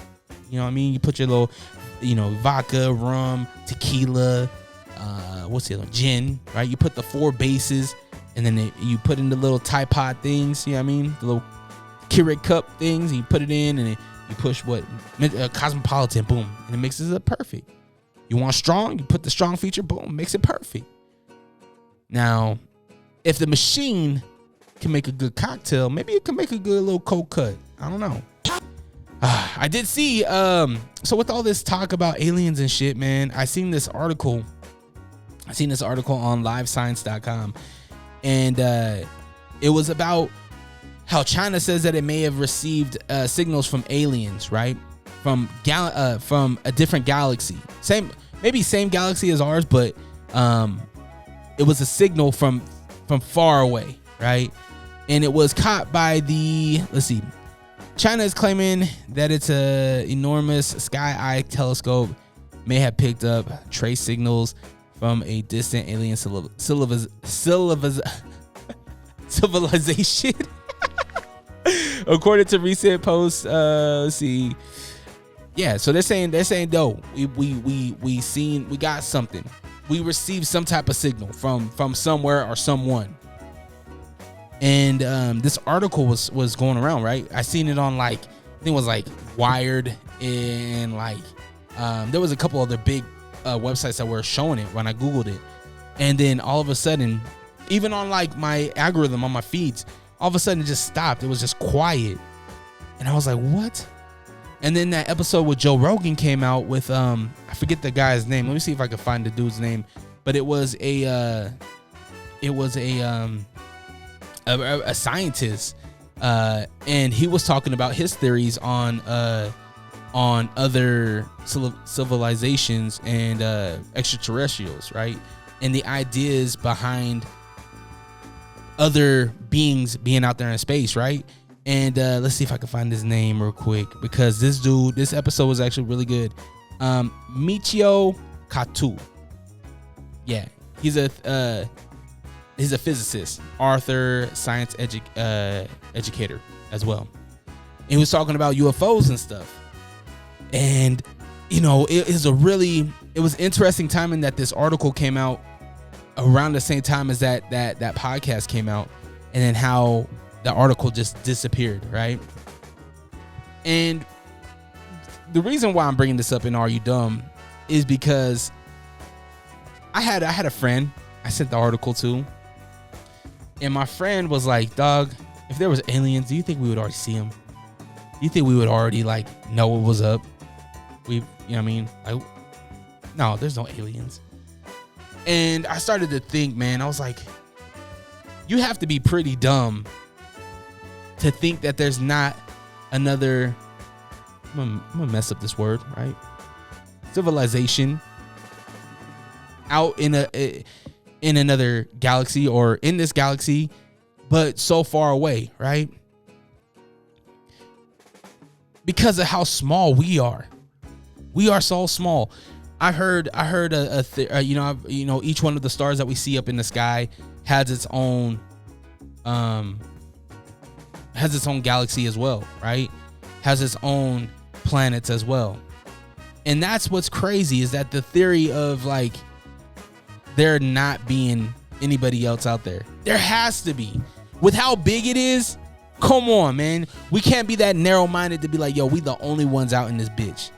You know what I mean? You put your little, vodka, rum, tequila, what's the other one? Gin, right? You put the 4 bases, and then you put in the little Tide Pod things. You know what I mean? The little Keurig cup things. And you put it in, and you push Cosmopolitan, boom, and it mixes it perfect. You want strong? You put the strong feature, boom, makes it perfect. Now, if the machine can make a good cocktail, maybe it can make a good little cold cut. I don't know. I did see, so with all this talk about aliens and shit, man, I seen this article on livescience.com, and it was about how China says that it may have received signals from aliens, right? From a different galaxy. Same galaxy as ours, but it was a signal from far away, right? And it was caught by China is claiming that its enormous Sky Eye telescope may have picked up trace signals from a distant alien civilization. According to recent posts, let's see. Yeah, so they're saying no, we got something. We received some type of signal from somewhere or someone. And this article was going around, right? I seen it on I think it was Wired, and there was a couple other big websites that were showing it when I Googled it. And then all of a sudden, even on my algorithm on my feeds, all of a sudden it just stopped. It was just quiet. And I was like, what? And then that episode with Joe Rogan came out with, I forget the guy's name. Let me see if I can find the dude's name. But it was a scientist. And he was talking about his theories on other civilizations and extraterrestrials, right? And the ideas behind other beings being out there in space, right? And let's see if I can find his name real quick, because this episode was actually really good. Michio Kaku. Yeah, he's a physicist, author, science educator as well. And he was talking about UFOs and stuff. And it was interesting timing that this article came out around the same time as that podcast came out, and then how the article just disappeared, right? And the reason why I'm bringing this up in Are You Dumb is because I had a friend I sent the article to, and my friend was like, dog, if there was aliens, do you think we would already see them? Do you think we would already know what was up? No, there's no aliens. And I started to think, man, I was like, you have to be pretty dumb to think that there's not another, I'm gonna mess up this word, right? Civilization out in another galaxy, or in this galaxy, but so far away, right? Because of how small we are. We are so small. I heard each one of the stars that we see up in the sky has its own galaxy as well, right? Has its own planets as well. And that's what's crazy, is that the theory of there not being anybody else out there. There has to be. With how big it is, come on, man. We can't be that narrow-minded to be like, yo, we the only ones out in this bitch.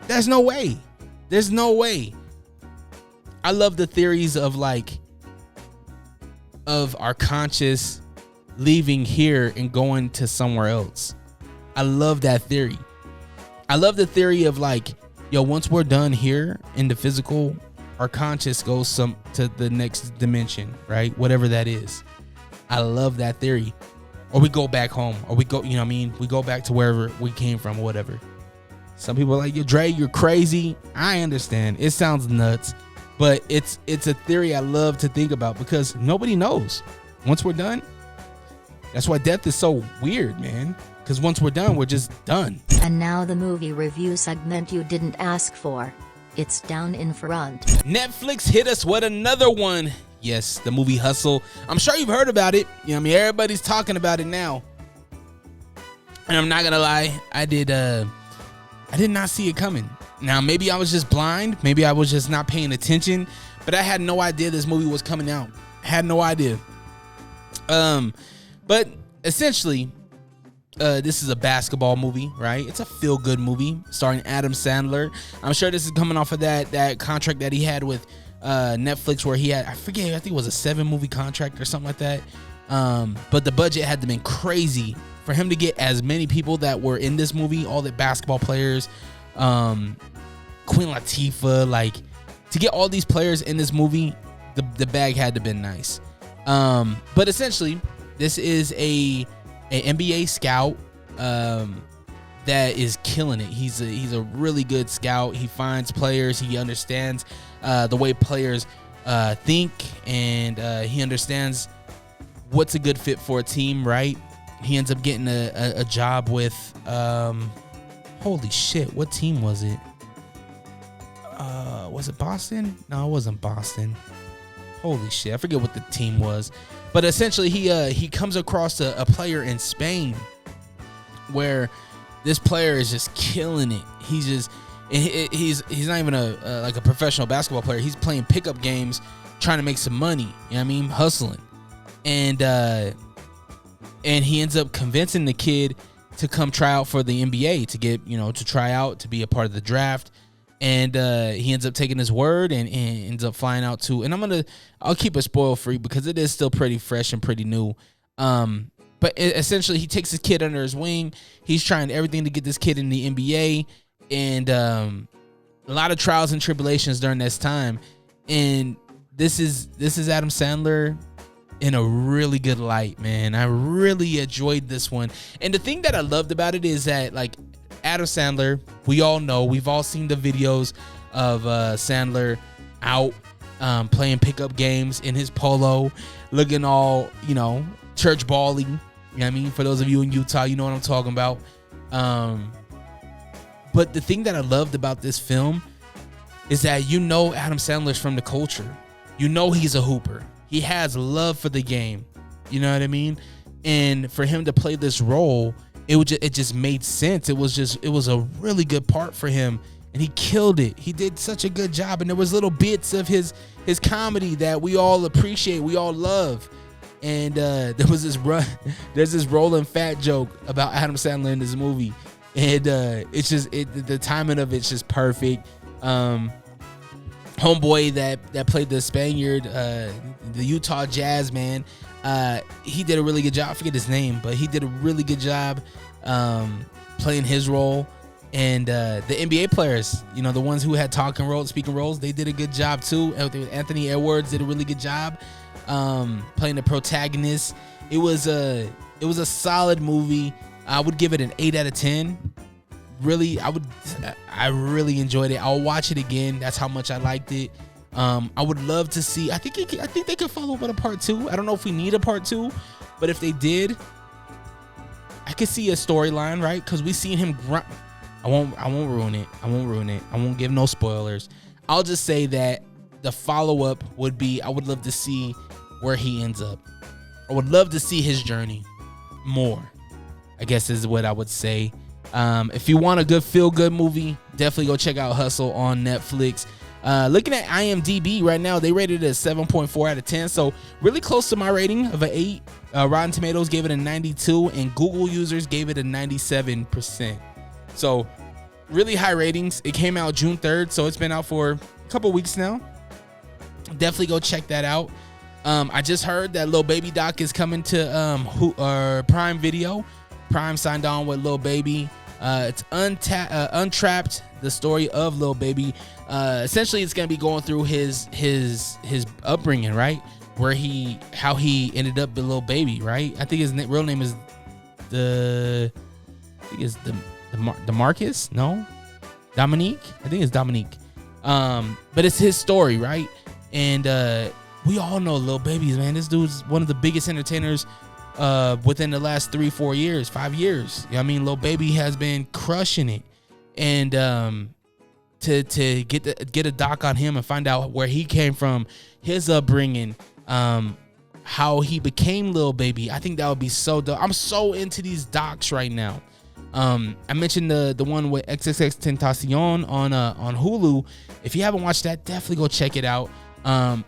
There's no way. There's no way. I love the theories of like of our conscious leaving here and going to somewhere else. I love that theory. I love the theory of like, yo, once we're done here in the physical, our conscious goes to the next dimension, right? Whatever that is. I love that theory. Or we go back home, or we go, you know what I mean? We go back to wherever we came from, or whatever. Some people are like, yo, Dre, you're crazy. I understand. It sounds nuts, but it's a theory I love to think about because nobody knows. Once we're done, that's why death is so weird, man. Because once we're done, we're just done. And now the movie review segment you didn't ask for. It's down in front. Netflix hit us with another one. Yes, the movie Hustle. I'm sure you've heard about it. You know what I mean? Everybody's talking about it now. And I'm not gonna lie, I did not see it coming. Now, maybe I was just blind. Maybe I was just not paying attention. But I had no idea this movie was coming out. I had no idea. But essentially, this is a basketball movie, right? It's a feel-good movie starring Adam Sandler. I'm sure this is coming off of that contract that he had with Netflix where he had, I think it was a 7-movie contract or something like that. But the budget had to been crazy for him to get as many people that were in this movie, all the basketball players, Queen Latifah, like to get all these players in this movie, the bag had to been nice. But essentially, this is a NBA scout that is killing it. He's a really good scout. He finds players. He understands the way players think, and he understands what's a good fit for a team, right? He ends up getting a job with holy shit, what team was it? Was it Boston? No, it wasn't Boston. Holy shit, I forget what the team was. But essentially, he comes across a player in Spain where this player is just killing it. He's not even a professional basketball player. He's playing pickup games, trying to make some money. You know what I mean? Hustling. And he ends up convincing the kid to come try out for the NBA, to get, to try out, to be a part of the draft. And he ends up taking his word and ends up flying out to, and I'll keep it spoil free because it is still pretty fresh and pretty new. But essentially, he takes his kid under his wing. He's trying everything to get this kid in the NBA, and a lot of trials and tribulations during this time. And this is Adam Sandler in a really good light, man. I really enjoyed this one. And the thing that I loved about it is that, like, Adam Sandler, we all know, we've all seen the videos of Sandler out playing pickup games in his polo, looking all, church bally. You know what I mean? For those of you in Utah, you know what I'm talking about. But the thing that I loved about this film is that Adam Sandler's from the culture. He's a hooper. He has love for the game. You know what I mean? And for him to play this role, it just made sense. It was a really good part for him, and he killed it. He did such a good job, and there was little bits of his comedy that we all appreciate, we all love. And there's this rolling fat joke about Adam Sandler in this movie, and the timing of it's just perfect. Homeboy that played the Spaniard, the Utah Jazz man, he did a really good job. I forget his name, but he did a really good job playing his role. And the NBA players, the ones who had speaking roles, they did a good job too. Anthony Edwards did a really good job playing the protagonist. It was a solid movie. I would give it an 8 out of 10. Really, I really enjoyed it. I'll watch it again. That's how much I liked it. I would love to see. I think they could follow up with a part 2. I don't know if we need a part 2, but if they did, I could see a storyline, right? Because we seen him. I won't ruin it. I won't give no spoilers. I'll just say that the follow up would be, I would love to see where he ends up. I would love to see his journey more, I guess is what I would say. If you want a good feel-good movie, definitely go check out Hustle on Netflix. Looking at IMDb right now, they rated it a 7.4 out of 10, so really close to my rating of an 8. Rotten Tomatoes gave it a 92, and Google users gave it a 97%. So really high ratings. It came out June 3rd, so it's been out for a couple weeks now. Definitely go check that out. I just heard that Lil Baby doc is coming to Prime Video. Prime signed on with Lil Baby. It's Untrapped, the story of Lil Baby. Essentially, it's gonna be going through his upbringing, right? How he ended up with Lil Baby, right? I think his real name is DeMarcus? No, Dominique. I think it's Dominique. But it's his story, right? And we all know Lil Baby, man. This dude's one of the biggest entertainers within the last 3-4 years, 5 years. You know what I mean? Lil Baby has been crushing it. And to get a doc on him and find out where he came from, his upbringing, how he became Lil Baby, I think that would be so dope. I'm so into these docs right now. I mentioned the one with XXXTentacion on Hulu. If you haven't watched that, definitely go check it out.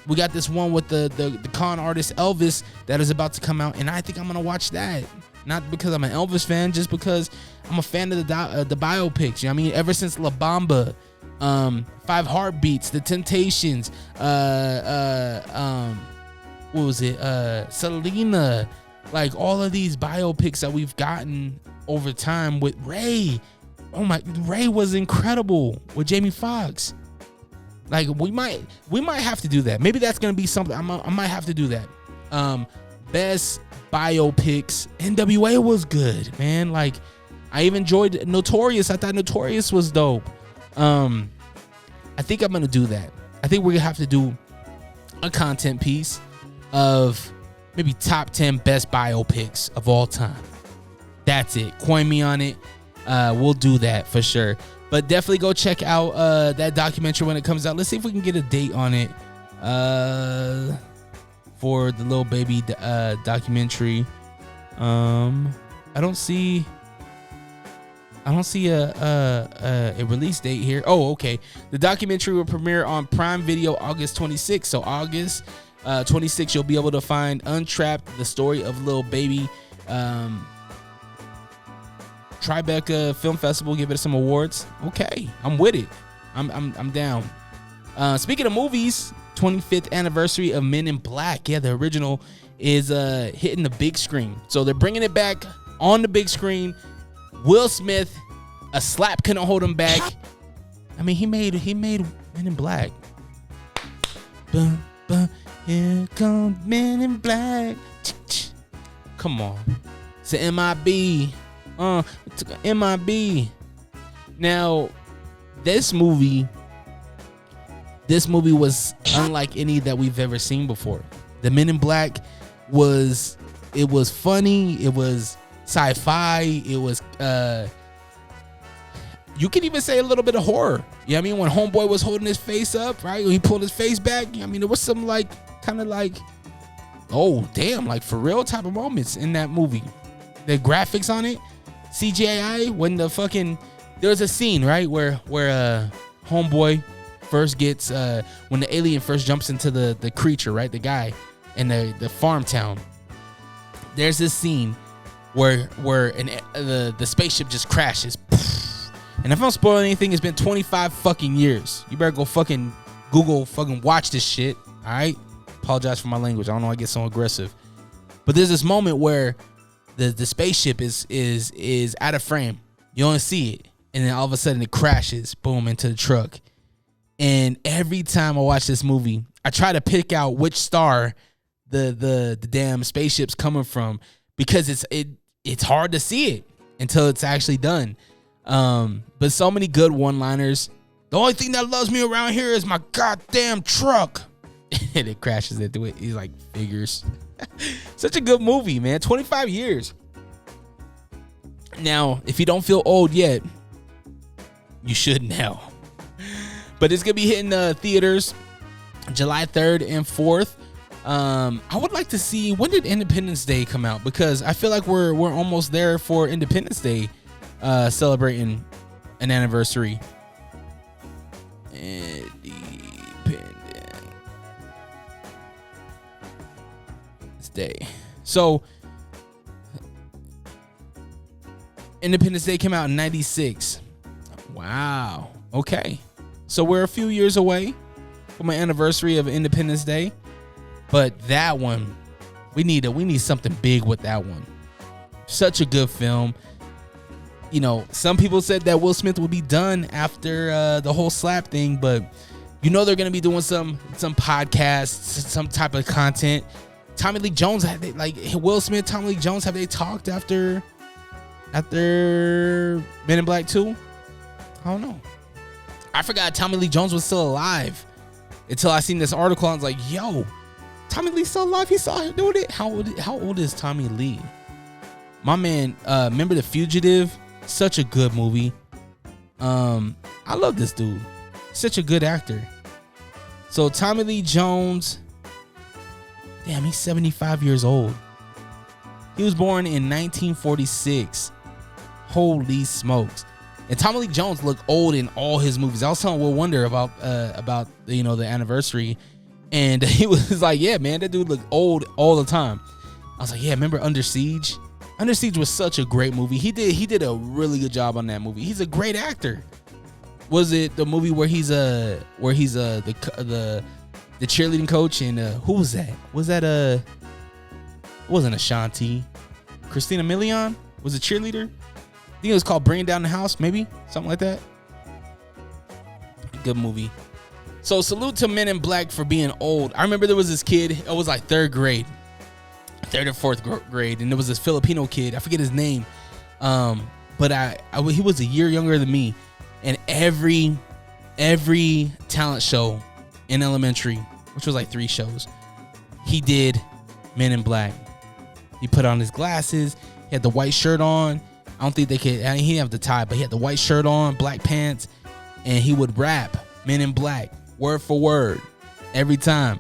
We got this one with the con artist Elvis that is about to come out, and I think I'm gonna watch that. Not because I'm an Elvis fan, just because I'm a fan of the biopics. You know what I mean? Ever since La Bamba, 5 Heartbeats, The Temptations, what was it? Selena, like all of these biopics that we've gotten over time with Ray. Oh my, Ray was incredible with Jamie Foxx. Like we might have to do that. Maybe that's gonna be something. I might have to do that. Best biopics. NWA was good, man. Like I even enjoyed Notorious. I thought Notorious was dope. I think I'm gonna do that. I think we're gonna have to do a content piece of maybe top 10 best biopics of all time. That's it. Coin me on it. We'll do that for sure. But definitely go check out that documentary when it comes out. Let's see if we can get a date on it for the Lil Baby documentary. I don't see a release date here. Oh, okay. The documentary will premiere on Prime Video August 26th. So August 26th, you'll be able to find Untrapped, the story of Lil Baby. Tribeca Film Festival, give it some awards. Okay, I'm with it. I'm down. Speaking of movies, 25th anniversary of Men in Black. Yeah, the original is hitting the big screen. So they're bringing it back on the big screen. Will Smith, a slap couldn't hold him back. I mean, he made Men in Black. Here comes Men in Black. Come on. It's an MIB. MIB. Now, this movie was unlike any that we've ever seen before. The Men in Black was funny, it was sci-fi, it was you could even say a little bit of horror. You know what I mean? When Homeboy was holding his face up, right? When he pulled his face back, you know what I mean, there was some kind of oh damn, like for real type of moments in that movie. The graphics on it, CGI, when there was a scene, right, where Homeboy first gets when the alien first jumps into the creature, right, the guy in the farm town. There's this scene where the spaceship just crashes. And if I'm spoiling anything, it's been 25 fucking years. You better go fucking Google fucking watch this shit. All right. Apologize for my language. I don't know. I get so aggressive. But there's this moment where the spaceship is out of frame. You don't see it, and then all of a sudden it crashes, boom, into the truck. And every time I watch this movie, I try to pick out which star the damn spaceship's coming from, because it's hard to see it until it's actually done. But so many good one-liners. The only thing that loves me around here is my goddamn truck. And it crashes into it. He's like, figures. Such a good movie, man. 25 years. Now, if you don't feel old yet, you should now. But it's gonna be hitting theaters July 3rd and 4th. I would like to see, when did Independence Day come out? Because I feel like we're almost there for Independence Day, celebrating an anniversary. Day. So Independence Day came out in 96. Wow. Okay. So we're a few years away. for my anniversary of Independence Day. But that one, we need something big with that one. Such a good film. You know, some people said that Will Smith would be done after the whole slap thing, but you know they're gonna be doing some podcasts, some type of content. Tommy Lee Jones, like Will Smith, Tommy Lee Jones, have they talked after Men in Black 2? I don't know. I forgot Tommy Lee Jones was still alive until I seen this article. I was like, yo, Tommy Lee's still alive. He saw him doing it. How old is Tommy Lee? My man, remember The Fugitive? Such a good movie. I love this dude. Such a good actor. So Tommy Lee Jones, damn, he's 75 years old. He was born in 1946. Holy smokes. And Tommy Lee Jones looked old in all his movies. I was telling Will Wonder about the anniversary, and he was like, yeah, man, that dude looked old all the time. I was like, yeah, remember Under Siege? Under Siege was such a great movie. He did a really good job on that movie. He's a great actor. Was it the movie where he's the cheerleading coach, and who was that? Was that it wasn't Ashanti. Christina Milian was a cheerleader. I think it was called Bringing Down the House, maybe something like that. Good movie. So salute to Men in Black for being old. I remember there was this kid. It was like third or fourth grade, and there was this Filipino kid. I forget his name, but he was a year younger than me. And every talent show in elementary, which was like 3 shows, he did Men in Black. He put on his glasses. He had the white shirt on. I don't think he didn't have the tie, but he had the white shirt on, black pants, and he would rap Men in Black word for word every time.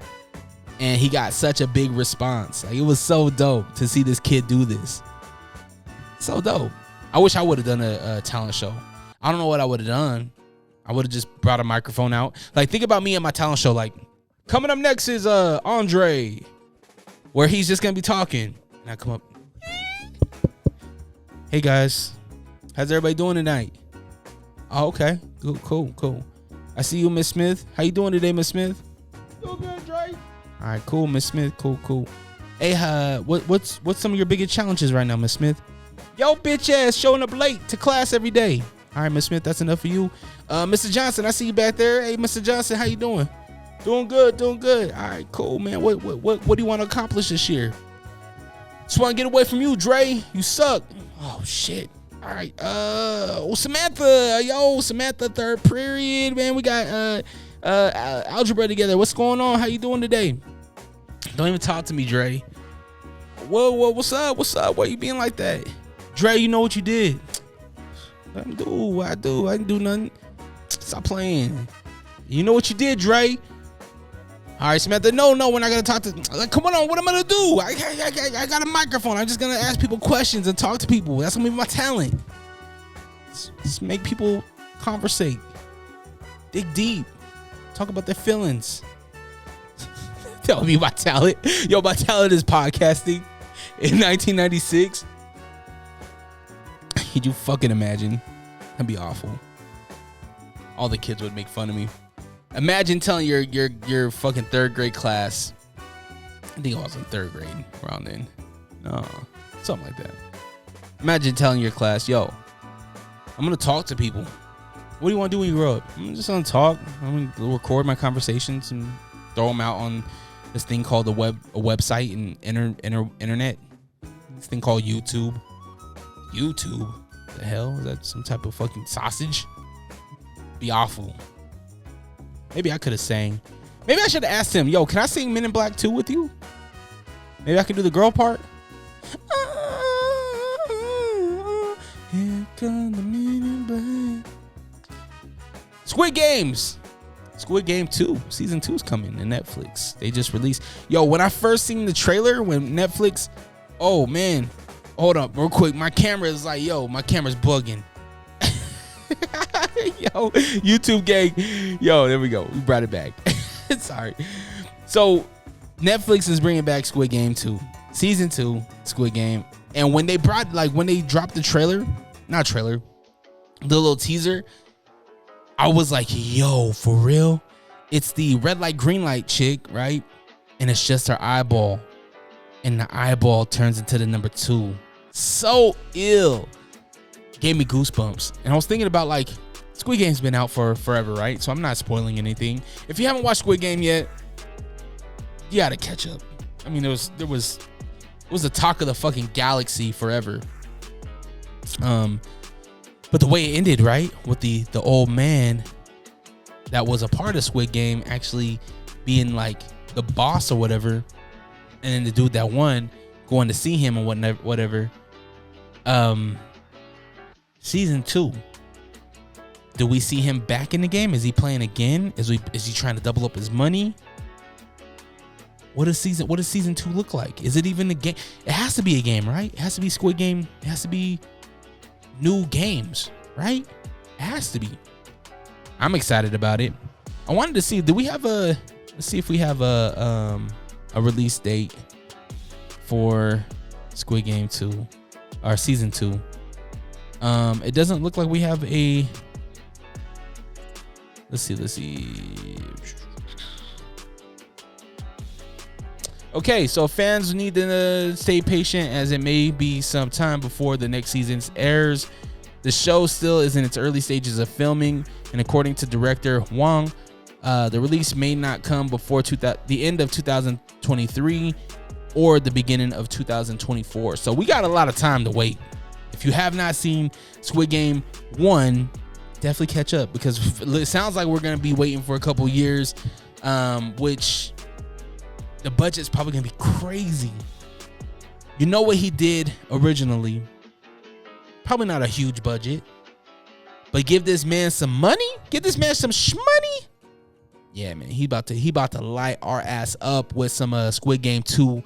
And he got such a big response. Like, it was so dope to see this kid do this. So dope. I wish I would have done a talent show. I don't know what I would have done. I would have just brought a microphone out. Like, think about me at my talent show. Like, coming up next is Andre, where he's just gonna be talking. And I come up. Hey guys, how's everybody doing tonight? Oh, okay, cool. I see you, Miss Smith. How you doing today, Miss Smith? Doing good, Dre. All right, cool, Miss Smith. Cool. Hey, what's some of your biggest challenges right now, Miss Smith? Yo, bitch ass, showing up late to class every day. All right, Miss Smith, that's enough for you. Mr. Johnson, I see you back there. Hey, Mr. Johnson, how you doing? Doing good. All right, cool, man. What do you want to accomplish this year? Just want to get away from you, Dre. You suck. Oh shit. All right. Samantha, third period, man. We got algebra together. What's going on? How you doing today? Don't even talk to me, Dre. Whoa, what's up? Why you being like that? Dre, you know what you did. Let me do what I do. I didn't do nothing. Stop playing. You know what you did, Dre. All right, Samantha. No, we're not gonna talk to. Like, come on, what am I gonna do? I got a microphone. I'm just gonna ask people questions and talk to people. That's gonna be my talent. Just make people conversate, dig deep, talk about their feelings. That'll be my talent. Yo, my talent is podcasting in 1996. Could you fucking imagine? That'd be awful. All the kids would make fun of me. Imagine telling your fucking third grade class. I think I was in third grade around then. No, something like that. Imagine telling your class, yo, I'm going to talk to people. What do you want to do when you grow up? I'm just going to talk. I'm going to record my conversations and throw them out on this thing called a website and internet. This thing called YouTube. YouTube? The hell? Is that some type of fucking sausage? Be awful. Maybe I could have sang. Maybe I should have asked him, yo, can I sing Men in Black 2 with you? Maybe I could do the girl part. Here come the Men in Black. Squid Games. Squid Game 2. Season 2 is coming to Netflix. They just released. Yo, when I first seen the trailer, when Netflix, oh man. Hold up real quick. My camera is like, yo, my camera's bugging. Yo, YouTube gang. Yo, there we go. We brought it back. Sorry. So Netflix is bringing back Squid Game 2. Season 2, Squid Game. And when they dropped the trailer, the little teaser, I was like, yo, for real? it's the red light, green light chick, right? And it's just her eyeball. And the eyeball turns into the number 2. So ill. Gave me goosebumps. And I was thinking about, like, Squid Game's been out for forever, right? So I'm not spoiling anything. If you haven't watched Squid Game yet, you gotta catch up. I mean, it was the talk of the fucking galaxy forever. But the way it ended, right, with the old man that was a part of Squid Game actually being like the boss or whatever, and then the dude that won going to see him and whatever. Season 2. Do we see him back in the game? Is he playing again? Is he trying to double up his money? What does season 2 look like? Is it even a game? It has to be a game, right? It has to be Squid Game. It has to be new games, right? It has to be. I'm excited about it. I wanted to see, let's see if we have a release date for Squid Game 2 or season 2. It doesn't look like we have a, let's see. Okay, so fans need to stay patient as it may be some time before the next season airs. The show still is in its early stages of filming, and according to director Wang, the release may not come before the end of 2023 or the beginning of 2024. So we got a lot of time to wait. If you have not seen Squid Game 1, definitely catch up, because it sounds like we're going to be waiting for a couple years, which the budget's probably going to be crazy. You know what he did originally? Probably not a huge budget, but give this man some money. Give this man some shmoney. Yeah, man, he about to light our ass up with some Squid Game 2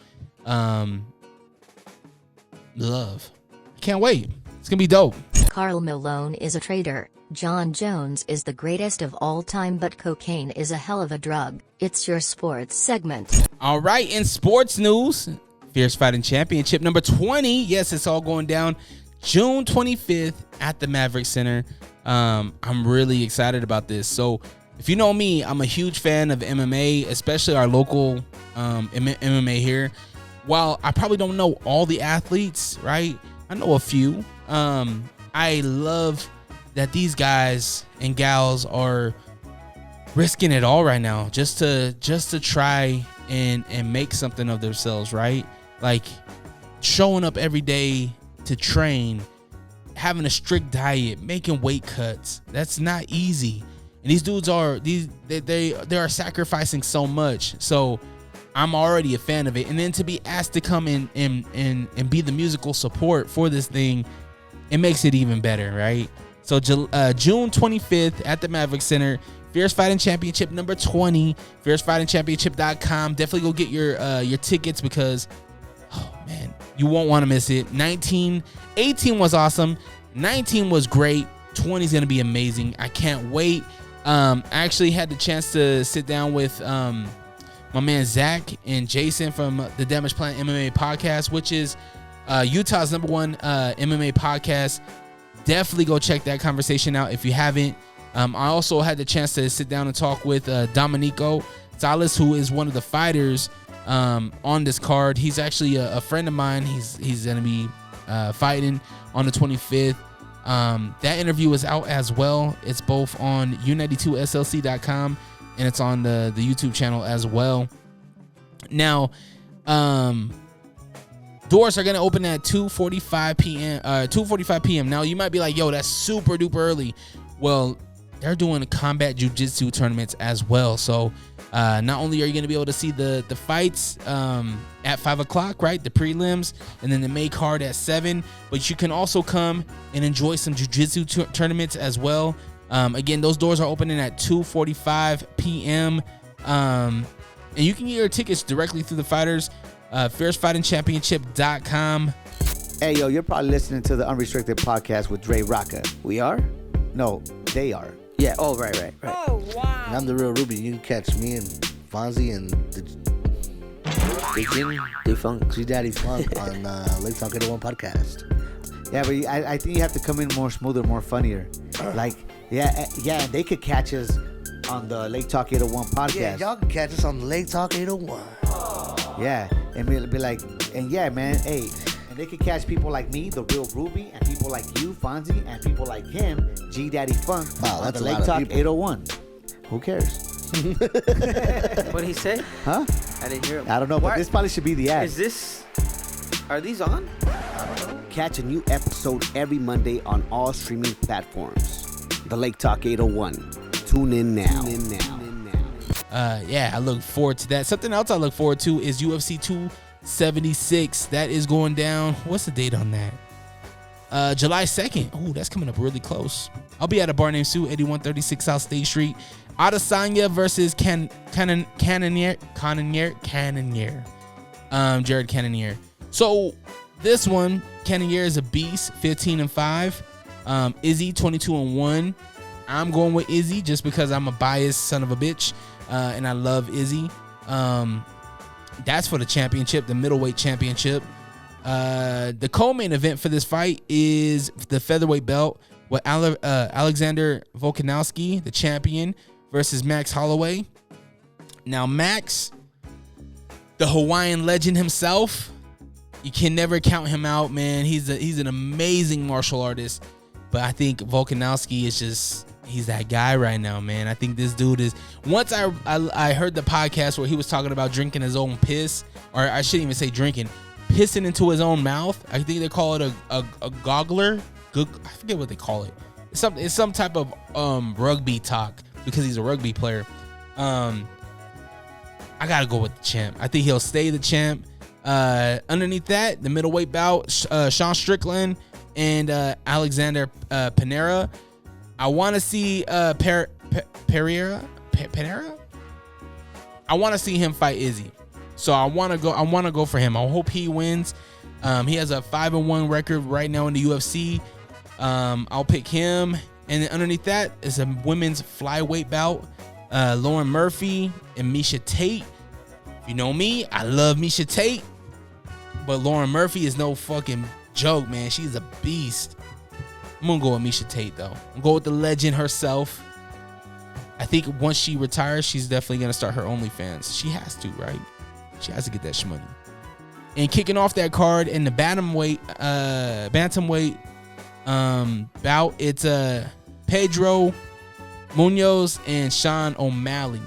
love. Can't wait. It's gonna be dope. Carl Malone is a traitor. John Jones is the greatest of all time, but cocaine is a hell of a drug. It's your sports segment. All right, in sports news, Fierce Fighting Championship number 20. Yes, it's all going down June 25th at the Maverick Center. I'm really excited about this. So if you know me, I'm a huge fan of MMA, especially our local MMA here. While I probably don't know all the athletes, right? I know a few. I love that these guys and gals are risking it all right now just to try and make something of themselves, right? Like showing up every day to train, having a strict diet, making weight cuts. That's not easy. And these dudes they are sacrificing so much. So I'm already a fan of it. And then to be asked to come in and be the musical support for this thing, it makes it even better, right? So June 25th at the Maverick Center, Fierce Fighting Championship number 20, fiercefightingchampionship.com. Definitely go get your tickets because, oh man, you won't want to miss it. 18 was awesome. 19 was great. 20 is going to be amazing. I can't wait. I actually had the chance to sit down with my man Zach and Jason from the Damage Plan MMA podcast, which is Utah's number one MMA podcast. Definitely go check that conversation out if you haven't. I also had the chance to sit down and talk with Domenico Salas, who is one of the fighters on this card. He's actually a friend of mine. He's going to be fighting on the 25th. That interview is out as well. It's both on u92slc.com and it's on the YouTube channel as well. Now, doors are going to open at 2:45 p.m. 2:45 p.m. Now, you might be like, yo, that's super duper early. Well, they're doing combat jiu-jitsu tournaments as well. So not only are you going to be able to see the fights at 5 o'clock, right? The prelims, and then the main card at 7. But you can also come and enjoy some jiu-jitsu tournaments as well. Again, those doors are opening at 2:45 p.m. And you can get your tickets directly through the fighters. FierceFightingChampionship.com. Hey, yo, you're probably listening to the Unrestricted Podcast with DreRawka. We are? No, they are. Yeah, oh, right. Oh, wow. And I'm the real Ruby. You can catch me and Fonzie and the Funk. G Daddy Funk on Lake Talk 81 podcast. Yeah, but I think you have to come in more smoother, more funnier. Like, yeah, they could catch us on the Lake Talk 801 podcast. Yeah, y'all can catch us on the Lake Talk 801. Yeah, and be like, and yeah, man, hey, and they can catch people like me, the real Ruby, and people like you, Fonzie, and people like him, G Daddy Funk, Wow, on that's the a lot Lake of Talk people. 801. Who cares? What did he say? Huh? I didn't hear him. I don't know, but this probably should be the ad. Are these on? Catch a new episode every Monday on all streaming platforms. The Lake Talk 801. Tune in now. Yeah, I look forward to that. Something else I look forward to is UFC 276. That is going down. What's the date on that? July 2nd. Ooh, that's coming up really close. I'll be at a bar named Sue, 8136 South State Street. Adesanya versus Cannonier. Jared Cannonier. So this one, Cannonier is a beast, 15-5. Izzy, 22-1. I'm going with Izzy just because I'm a biased son of a bitch, and I love Izzy. That's for the championship, the middleweight championship. The co-main event for this fight is the featherweight belt with Alexander Volkanovski, the champion, versus Max Holloway. Now, Max, the Hawaiian legend himself, you can never count him out, man. He's an amazing martial artist, but I think Volkanovski is just, he's that guy right now, man. I think this dude is, once I heard the podcast where he was talking about drinking his own piss, or I shouldn't even say drinking, pissing into his own mouth. I think they call it a goggler. I forget what they call it. It's some type of rugby talk because he's a rugby player. I gotta go with the champ. I think he'll stay the champ. Underneath that, the middleweight bout, Sean Strickland and Alexander Panera. I want to see Panera. I want to see him fight Izzy. So I want to go for him. I hope he wins. He has a 5-1 record right now in the UFC. I'll pick him. And then underneath that is a women's flyweight bout. Lauren Murphy and Miesha Tate. If you know me, I love Miesha Tate. But Lauren Murphy is no fucking joke, man. She's a beast. I'm going to go with Miesha Tate, though. I'm going to go with the legend herself. I think once she retires, she's definitely going to start her OnlyFans. She has to, right? She has to get that shmoney. And kicking off that card in the bantamweight bout, it's Pedro Munoz and Sean O'Malley.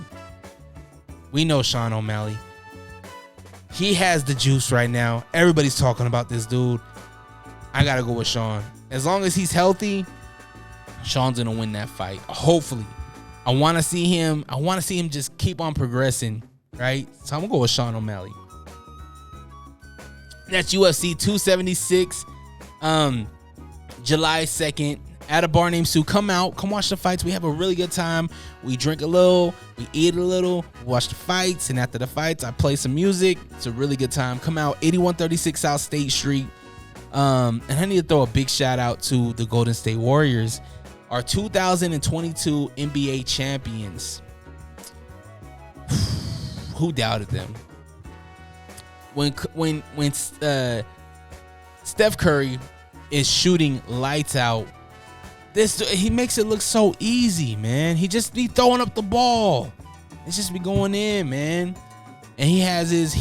We know Sean O'Malley. He has the juice right now. Everybody's talking about this dude. I gotta go with Sean. As long as he's healthy, Sean's gonna win that fight. Hopefully. I wanna see him just keep on progressing, right? So I'm gonna go with Sean O'Malley. That's UFC 276. July 2nd. At a bar named Sue. Come out, come watch the fights. We have a really good time. We drink a little, we eat a little, watch the fights, and after the fights, I play some music. It's a really good time. Come out, 8136 South State Street. And I need to throw a big shout out to the Golden State Warriors, our 2022 NBA champions. Who doubted them? When Steph Curry is shooting lights out, he makes it look so easy, man. He just be throwing up the ball. It's just be going in, man. And he has his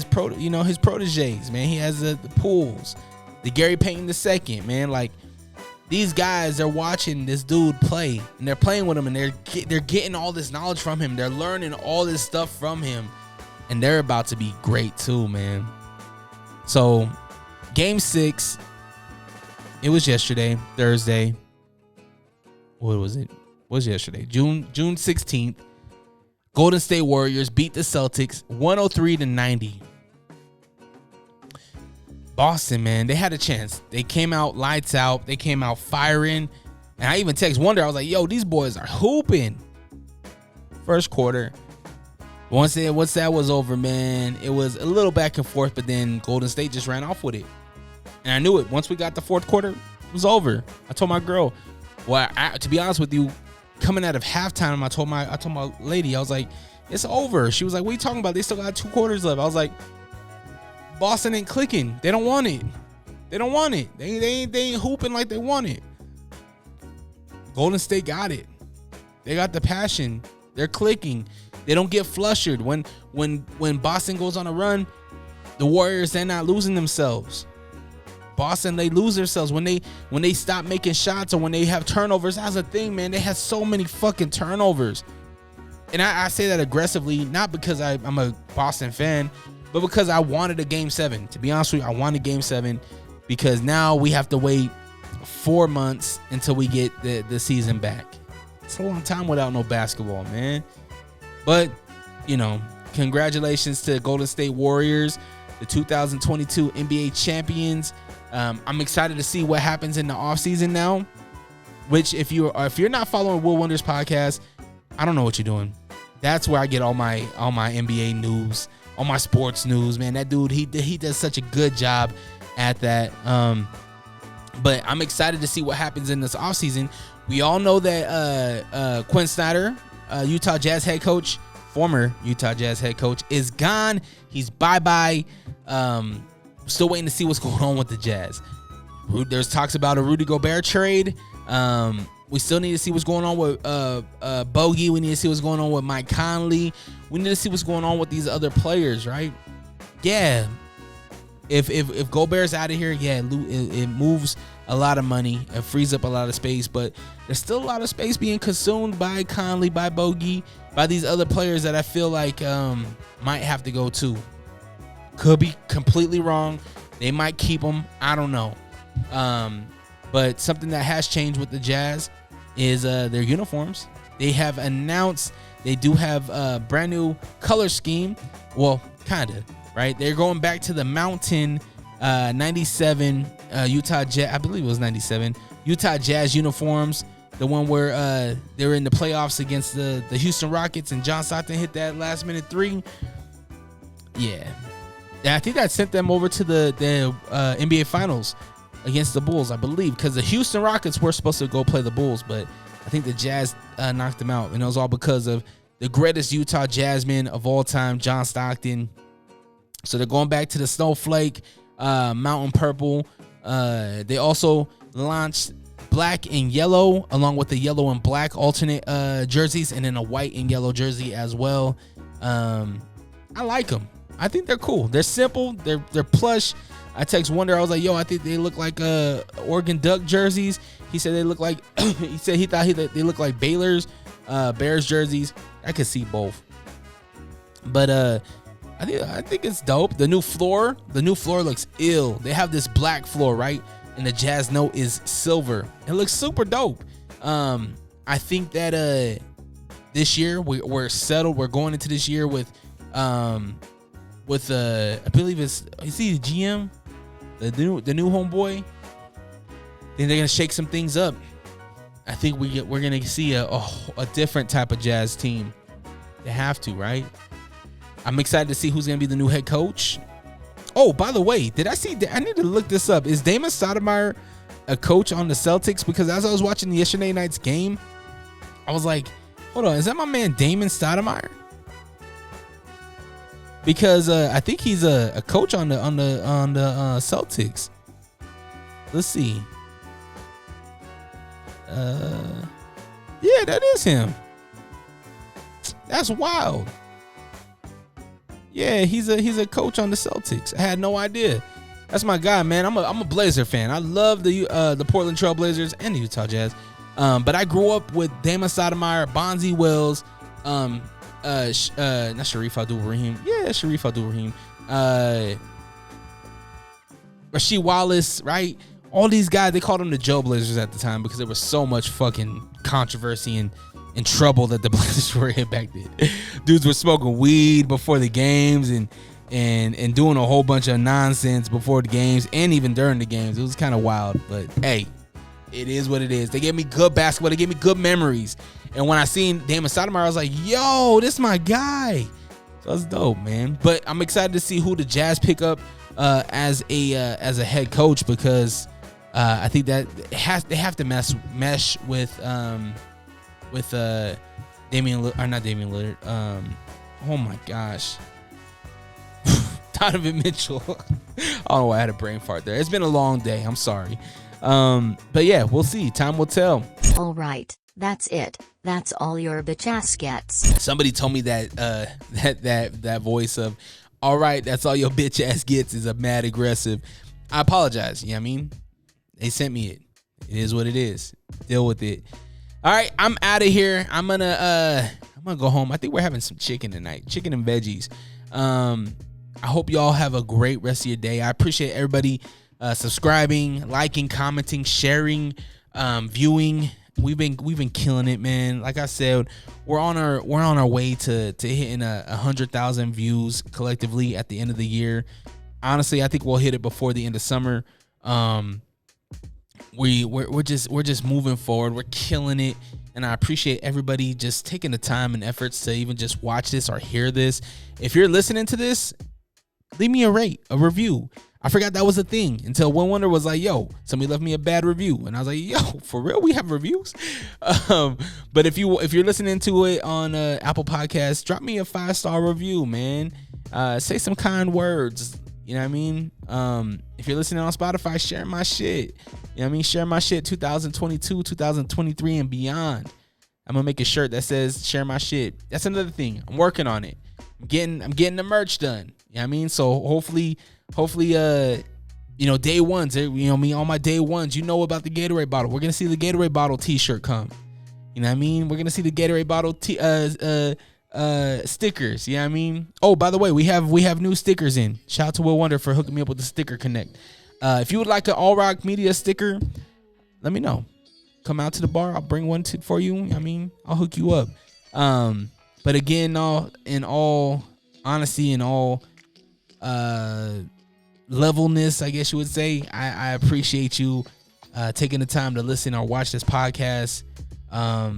proteges, man. He has the Pools, the Gary Payton II, man. Like, these guys are watching this dude play, and they're playing with him, and they're getting all this knowledge from him. They're learning all this stuff from him, and they're about to be great too, man. So, Game 6, it was yesterday, Thursday. What was it? What was yesterday? June 16th. Golden State Warriors beat the Celtics 103-90. Boston, man, they had a chance. They came out lights out. They came out firing. And I even text Wonder. I was like, yo, these boys are hooping. First quarter. Once that was over, man, it was a little back and forth, but then Golden State just ran off with it. And I knew it. Once we got the fourth quarter, it was over. I told my girl, well, to be honest with you, coming out of halftime, I told my lady, I was like, it's over. She was like, what are you talking about? They still got 2 quarters left. I was like, Boston ain't clicking. They don't want it. They don't want it. They ain't hooping like they want it. Golden State got it. They got the passion. They're clicking. They don't get flustered. When Boston goes on a run, the Warriors, they're not losing themselves. Boston, they lose themselves when they stop making shots or when they have turnovers. That's the thing, man. They had so many fucking turnovers. And I say that aggressively, not because I'm a Boston fan, but because I wanted a Game 7. To be honest with you, I wanted Game 7 because now we have to wait 4 months until we get the season back. It's a long time without no basketball, man. But, you know, congratulations to Golden State Warriors, the 2022 NBA champions. I'm excited to see what happens in the offseason now, which if you're not following Will Wonders podcast, I don't know what you're doing. That's where I get all my NBA news, all my sports news, man. That dude, he does such a good job at that. But I'm excited to see what happens in this offseason. We all know that Quinn Snyder, Utah Jazz head coach, former Utah Jazz head coach, is gone. He's bye-bye. Still waiting to see what's going on with the Jazz. There's talks about a Rudy Gobert trade. We still need to see what's going on with Bogey. We need to see what's going on with Mike Conley. We need to see what's going on with these other players, right? Yeah. If Gobert's out of here, yeah, it moves a lot of money. It frees up a lot of space, but there's still a lot of space being consumed by Conley, by Bogey, by these other players that I feel like might have to go too. Could be completely wrong. They might keep them. I don't know. But something that has changed with the Jazz is their uniforms. They have announced they do have a brand new color scheme. Well, kind of, right? They're going back to the Mountain 97 Utah Jazz. I believe it was 97 Utah Jazz uniforms. The one where they were in the playoffs against the Houston Rockets and John Stockton hit that last minute 3. Yeah. I think that sent them over to the NBA Finals against the Bulls, I believe, because the Houston Rockets were supposed to go play the Bulls, but I think the Jazz knocked them out, and it was all because of the greatest Utah Jazzman of all time, John Stockton. So they're going back to the Snowflake, Mountain Purple. They also launched black and yellow, along with the yellow and black alternate jerseys, and then a white and yellow jersey as well. I like them. I think they're cool. They're simple. They're plush. I text Wonder. I was like, "Yo, I think they look like Oregon Duck jerseys." He said they look like. He said he thought they look like Bears jerseys. I could see both. But I think it's dope. The new floor looks ill. They have this black floor, right? And the Jazz note is silver. It looks super dope. I think that this year we're settled. We're going into this year with I believe is he the GM, the new homeboy. Then they're gonna shake some things up. I think we're gonna see a different type of Jazz team. They have to, right? I'm excited to see who's gonna be the new head coach. Oh, by the way, I need to look this up. Is Damon Stoudemire a coach on the Celtics? Because as I was watching yesterday night's game, I was like, hold on, is that my man Damon Stoudemire? Because I think he's a coach on the Celtics. Let's see. Yeah, that is him. That's wild. Yeah, he's a coach on the Celtics. I had no idea. That's my guy, man. I'm a Blazer fan. I love the Portland Trail Blazers and the Utah Jazz. But I grew up with Damon Stoudemire, Bonzi Wells, not Sharif Abdul-Rahim. Yeah, Sharif Abdul-Rahim. Rasheed Wallace, right? All these guys, they called them the Joe Blazers at the time because there was so much fucking controversy and trouble that the Blazers were in back then. Dudes were smoking weed before the games and doing a whole bunch of nonsense before the games and even during the games. It was kind of wild, but hey, it is what it is. They gave me good basketball. They gave me good memories. And when I seen Damon Stoudemire, I was like, yo, this is my guy. So that's dope, man. But I'm excited to see who the Jazz pick up as a head coach because I think that they have to mesh with Damian Lillard, or not Damian Lillard. Oh my gosh. Donovan Mitchell. Oh, I had a brain fart there. It's been a long day. I'm sorry. But yeah, we'll see. Time will tell. All right, that's it. That's all your bitch ass gets. Somebody told me that that voice of, all right, that's all your bitch ass gets is a mad aggressive. I apologize. You know what I mean? They sent me it. It is what it is. Deal with it. All right, I'm out of here. I'm gonna go home. I think we're having some chicken tonight. Chicken and veggies. I hope y'all have a great rest of your day. I appreciate everybody subscribing, liking, commenting, sharing, viewing. We've been killing it, man. Like I said, we're on our way to hitting 100,000 views collectively at the end of the year. Honestly, I think we'll hit it before the end of summer. We're just moving forward. We're killing it, and I appreciate everybody just taking the time and efforts to even just watch this or hear this. If you're listening to this, leave me a review. I forgot that was a thing until One Wonder was like, yo, somebody left me a bad review. And I was like, yo, for real? We have reviews? But if you're listening to it on Apple Podcasts, drop me a 5-star review, man. Say some kind words. You know what I mean? If you're listening on Spotify, share my shit. You know what I mean? Share my shit 2022, 2023, and beyond. I'm going to make a shirt that says share my shit. That's another thing. I'm working on it. I'm getting the merch done. You know what I mean? So hopefully, day ones, me on my day ones, about the Gatorade bottle. We're going to see the Gatorade bottle t-shirt come. You know what I mean? We're going to see the Gatorade bottle stickers. You know what I mean? Oh, by the way, we have new stickers in. Shout out to Will Wonder for hooking me up with the Sticker Connect. If you would like an All Rock Media sticker, let me know. Come out to the bar. I'll bring one for you. I mean, I'll hook you up. But again, in all honesty, in all levelness, I guess you would say, I appreciate you taking the time to listen or watch this podcast. I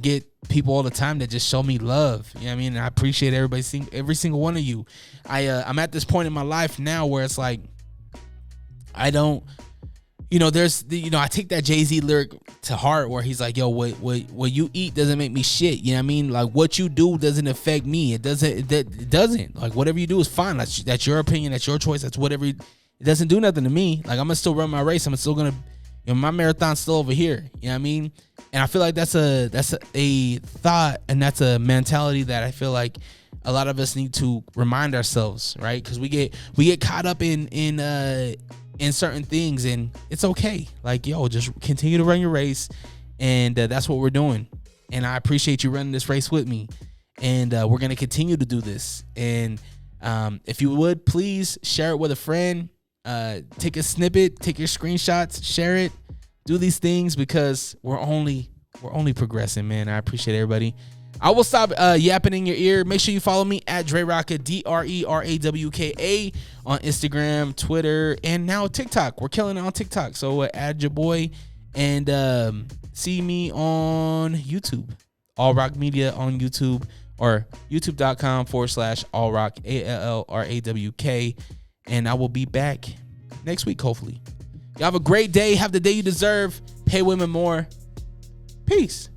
get people all the time that just show me love. You know what I mean? And I appreciate every single one of you. I'm at this point in my life now where it's like, I don't, I take that Jay-Z lyric to heart where he's like, yo, what you eat doesn't make me shit. You know what I mean? Like, what you do doesn't affect me. It doesn't. Like, whatever you do is fine. That's your opinion. That's your choice. That's whatever. It doesn't do nothing to me. Like, I'm going to still run my race. I'm still going to, my marathon's still over here. You know what I mean? And I feel like that's a thought, and that's a mentality that I feel like a lot of us need to remind ourselves, right? Because we get caught up in certain things, and it's okay. Like, yo, just continue to run your race, and that's what we're doing. And I appreciate you running this race with me, and we're gonna continue to do this. And if you would, please share it with a friend. Take a snippet, take your screenshots, share it. Do these things because we're only progressing, man. I appreciate everybody. I will stop yapping in your ear. Make sure you follow me at DreRawka, DreRawka on Instagram, Twitter, and now TikTok. We're killing it on TikTok. So add your boy and see me on YouTube. All Rock Media on YouTube, or youtube.com/allrock, ALLRAWK. And I will be back next week, hopefully. Y'all have a great day. Have the day you deserve. Pay women more. Peace.